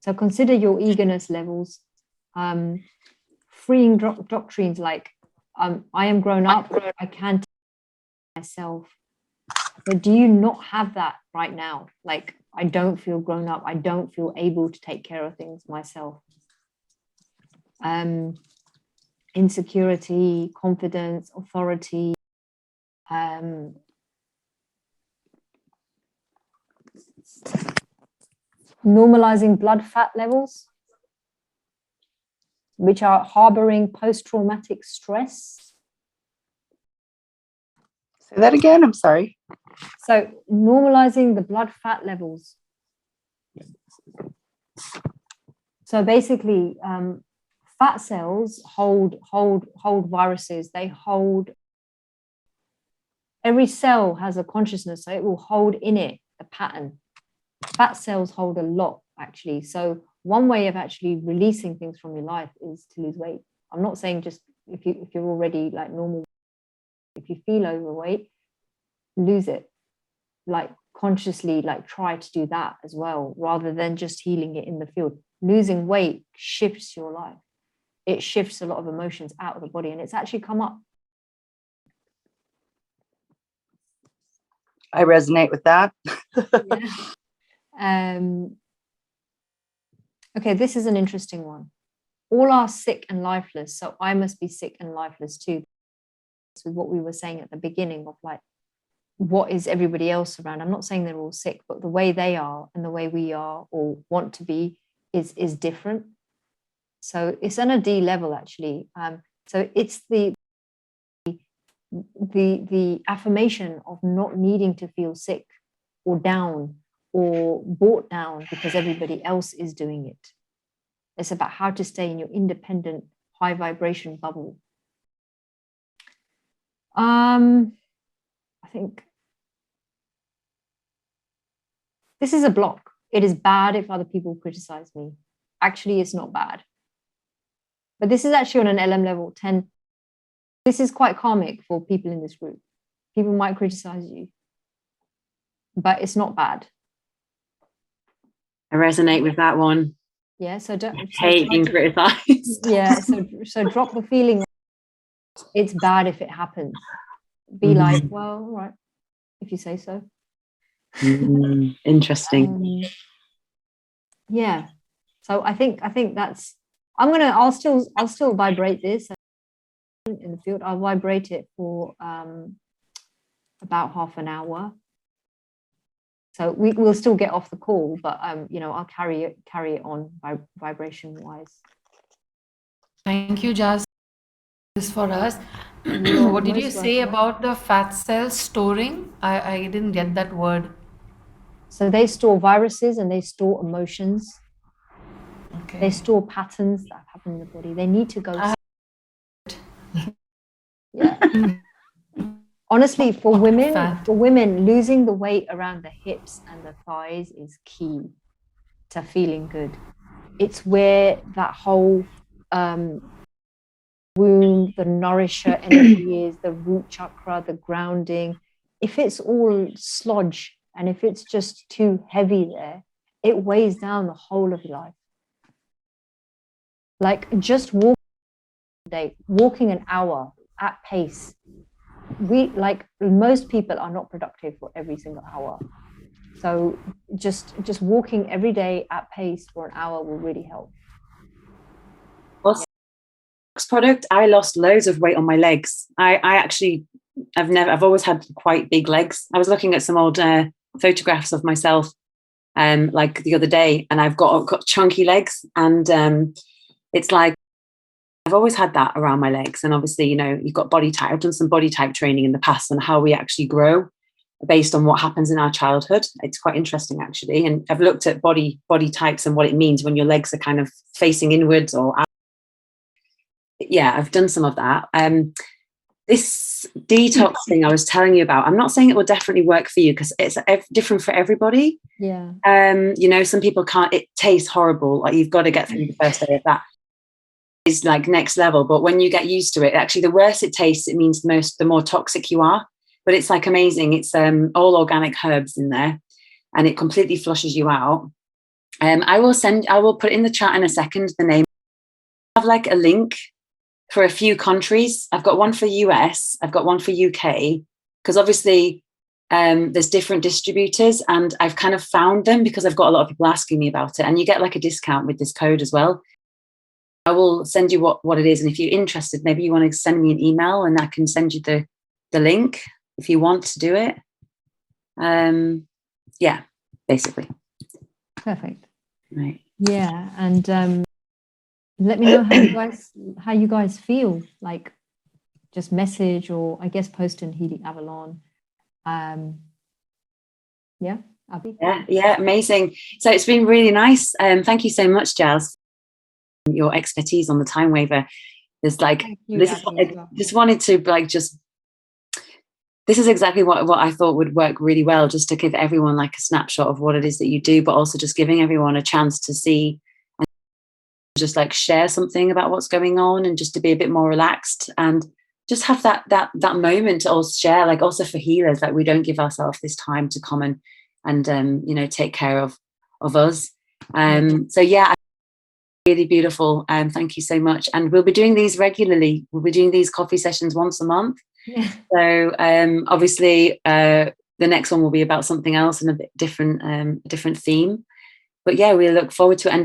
So consider your eagerness levels, freeing doctrines like I am grown up, I can take myself. But do you not have that right now? Like, I don't feel grown up, I don't feel able to take care of things myself. Insecurity, confidence, authority, normalizing blood fat levels, which are harboring post-traumatic stress. Say that again, I'm sorry. So normalizing the blood fat levels. So basically, fat cells hold viruses. They hold, every cell has a consciousness, so it will hold in it a pattern. Fat cells hold a lot, actually. So one way of actually releasing things from your life is to lose weight. I'm not saying just if you're already like normal. If you feel overweight, lose it. Like consciously, like try to do that as well, rather than just healing it in the field. Losing weight shifts your life. It shifts a lot of emotions out of the body, and it's actually come up. I resonate with that. Yeah. Okay, this is an interesting one. All are sick and lifeless, so I must be sick and lifeless too. With what we were saying at the beginning of like, what is everybody else around? I'm not saying they're all sick, but the way they are and the way we are or want to be is different. So it's on a D level, actually. So it's the affirmation of not needing to feel sick or down or brought down because everybody else is doing it. It's about how to stay in your independent, high vibration bubble. I think this is a block. It is bad if other people criticize me. Actually, it's not bad. But this is actually on an LM level 10. This is quite karmic for people in this group. People might criticize you, but it's not bad. I resonate with that one. Yeah, so don't hate being criticized. Yeah, so drop the feeling it's bad if it happens. Be like, well, all right, if you say so. Interesting. Yeah. So I think that's I'll still vibrate this in the field. I'll vibrate it for about half an hour. So we'll still get off the call, but I'll carry it on vibration wise. Thank you, Jazz. This for us. What did you say about the fat cells storing? I didn't get that word. So they store viruses and they store emotions. Okay. They store patterns that happen in the body. They need to go. Yeah. Honestly, for women, losing the weight around the hips and the thighs is key to feeling good. It's where that whole womb, the nourisher energy is, the root chakra, the grounding. If it's all sludge and if it's just too heavy there, it weighs down the whole of your life. Like just walking an hour at pace. Most people are not productive for every single hour. So just walking every day at pace for an hour will really help. Also, product, I lost loads of weight on my legs. I've always had quite big legs. I was looking at some old photographs of myself like the other day, and I've got chunky legs, and it's like I've always had that around my legs. And obviously, you've got body type. I've done some body type training in the past on how we actually grow based on what happens in our childhood. It's quite interesting, actually. And I've looked at body types and what it means when your legs are kind of facing inwards or out. Yeah, I've done some of that. This detox thing I was telling you about, I'm not saying it will definitely work for you because it's different for everybody. Yeah. Some people can't, it tastes horrible. Like you've got to get through the first day of that. Is like next level, but when you get used to it, actually the worse it tastes, it means the more toxic you are. But it's like amazing. It's all organic herbs in there, and it completely flushes you out. I will put in the chat in a second the name. I have like a link for a few countries. I've got one for US, I've got one for UK, because obviously there's different distributors, and I've kind of found them because I've got a lot of people asking me about it, and you get like a discount with this code as well. I will send you what it is, and if you're interested, maybe you want to send me an email and I can send you the link if you want to do it. Yeah, basically. Perfect. Right. Yeah, and let me know how you guys feel. Like, just message or I guess post in Healy Avalon. Yeah, Abbey. Yeah, amazing. So it's been really nice. Thank you so much, Jazz. Your expertise on the time waver. There's like this is I just wanted to this is exactly what I thought would work really well, just to give everyone like a snapshot of what it is that you do, but also just giving everyone a chance to see and just like share something about what's going on, and just to be a bit more relaxed and just have that moment to also share, like also for healers, like we don't give ourselves this time to come and take care of us. So yeah, really beautiful. Thank you so much. And we'll be doing these regularly. We'll be doing these coffee sessions once a month. Yeah. So obviously the next one will be about something else and a bit different theme. But yeah, we look forward to it, and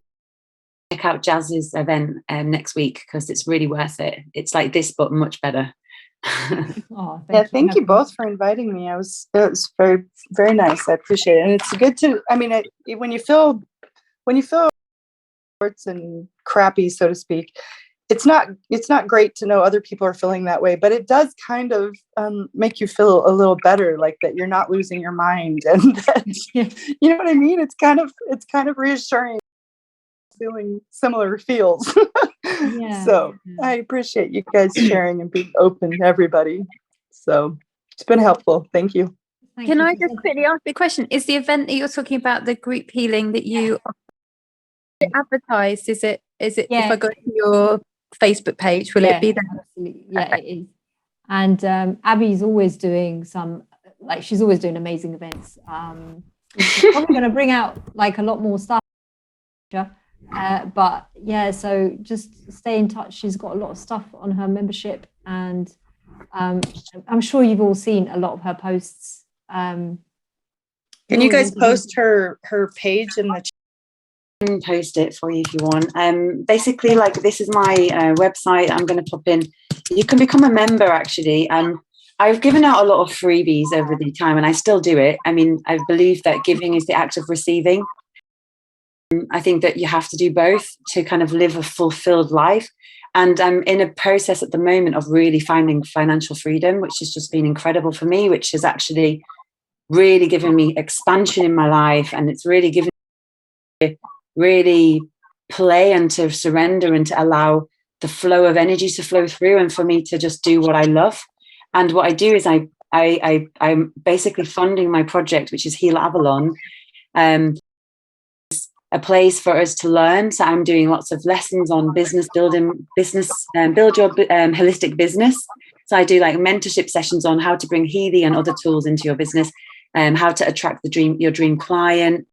check out Jazz's event next week because it's really worth it. It's like this but much better. Thank you both for inviting me. It was very, very nice. I appreciate it. And it's good to, when you feel and crappy, so to speak, it's not great to know other people are feeling that way, but it does kind of make you feel a little better, like that you're not losing your mind, and that, you know what I mean. It's kind of reassuring. feeling similar feels. Yeah. So I appreciate you guys sharing and being open to everybody. So it's been helpful. Thank you. Can I just quickly ask you a question? Is the event that you're talking about, the group healing that you advertised, is it if I go to your Facebook page, will it be there? Absolutely. Yeah, it is. And Abbey's always doing she's always doing amazing events. She's probably going to bring out like a lot more stuff. But yeah, so just stay in touch. She's got a lot of stuff on her membership, and I'm sure you've all seen a lot of her posts. Can you guys post her page in the chat? I can post it for you if you want. Basically, like, this is my website. I'm going to pop in. You can become a member, actually. I've given out a lot of freebies over the time, and I still do it. I mean, I believe that giving is the act of receiving. I think that you have to do both to kind of live a fulfilled life. And I'm in a process at the moment of really finding financial freedom, which has just been incredible for me, which has actually really given me expansion in my life. And it's really given me to really play and to surrender and to allow the flow of energy to flow through, and for me to just do what I love. And what I do is I'm basically funding my project, which is Healy Avalon, a place for us to learn. So I'm doing lots of lessons on build your holistic business. So I do like mentorship sessions on how to bring Healy and other tools into your business, how to attract your dream client,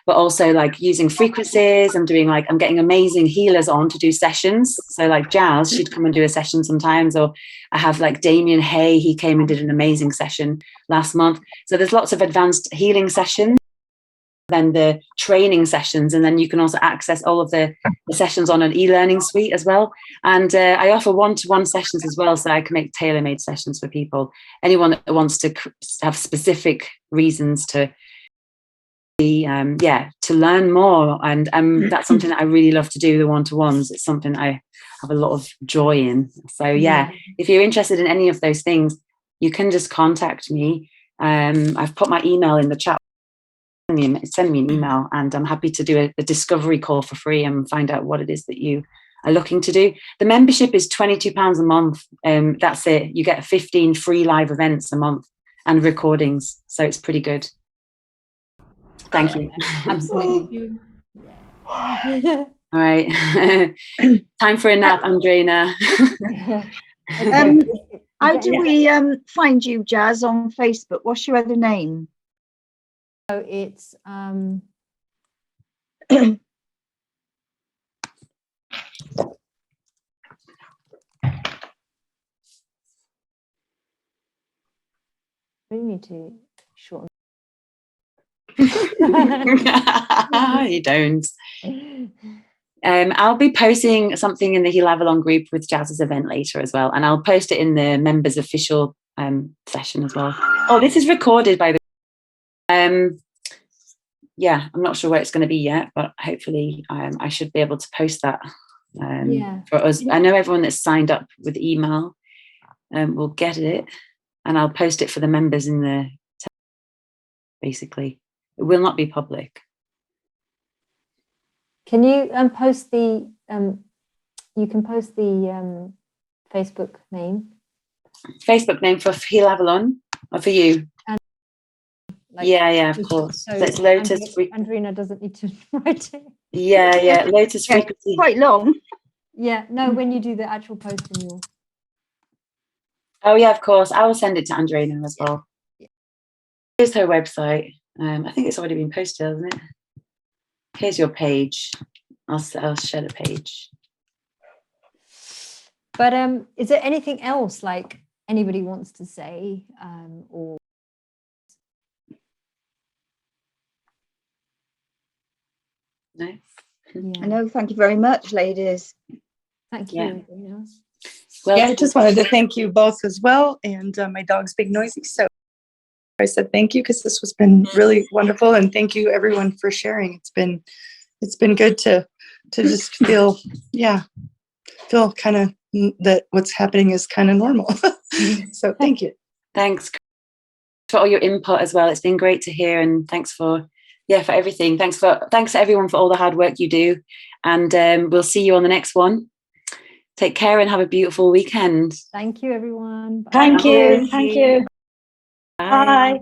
but also like using frequencies. I'm getting amazing healers on to do sessions. So like Jazz, she'd come and do a session sometimes, or I have like Damien Hay, he came and did an amazing session last month. So there's lots of advanced healing sessions, then the training sessions, and then you can also access all of the sessions on an e-learning suite as well. And I offer one-to-one sessions as well, so I can make tailor-made sessions for people, anyone that wants to have specific reasons to to learn more. And that's something that I really love to do, the one-to-ones. It's something I have a lot of joy in. So if you're interested in any of those things, you can just contact me. I've put my email in the chat. Send me an email, and I'm happy to do a discovery call for free and find out what it is that you are looking to do. The membership is £22 a month. That's it. You get 15 free live events a month and recordings. So it's pretty good. Thank you. Absolutely. All right. Time for a nap, Andrina. How do we find you, Jazz, on Facebook? What's your other name? So it's we need to shorten. You don't. I'll be posting something in the Healy Avalon group with Jazz's event later as well, and I'll post it in the members official session as well. Oh, this is recorded by the I'm not sure where it's going to be yet, but hopefully I should be able to post that for us. I know everyone that's signed up with email will get it, and I'll post it for the members in the basically. It will not be public. Can you post the you can post the Facebook name? Facebook name for Healy Avalon or for you? Of course. So it's Lotus. Andrina doesn't need to write it. Lotus Frequency. Quite long. Yeah, no, when you do the actual posting, you'll. Oh yeah, of course. I will send it to Andrina as well. Here's her website. I think it's already been posted, hasn't it? Here's your page. I'll share the page. But is there anything else like anybody wants to say or? No. No, thank you very much, ladies. Thank you. Well, I just wanted to thank you both as well, and my dog's being noisy, so I said thank you because this has been really wonderful, and thank you everyone for sharing. It's been good to just feel kind of that what's happening is kind of normal. So thank you. Thanks for all your input as well. It's been great to hear, and thanks for for everything. Thanks to everyone for all the hard work you do. And we'll see you on the next one. Take care and have a beautiful weekend. Thank you, everyone. Bye. Thank you. Bye. Bye.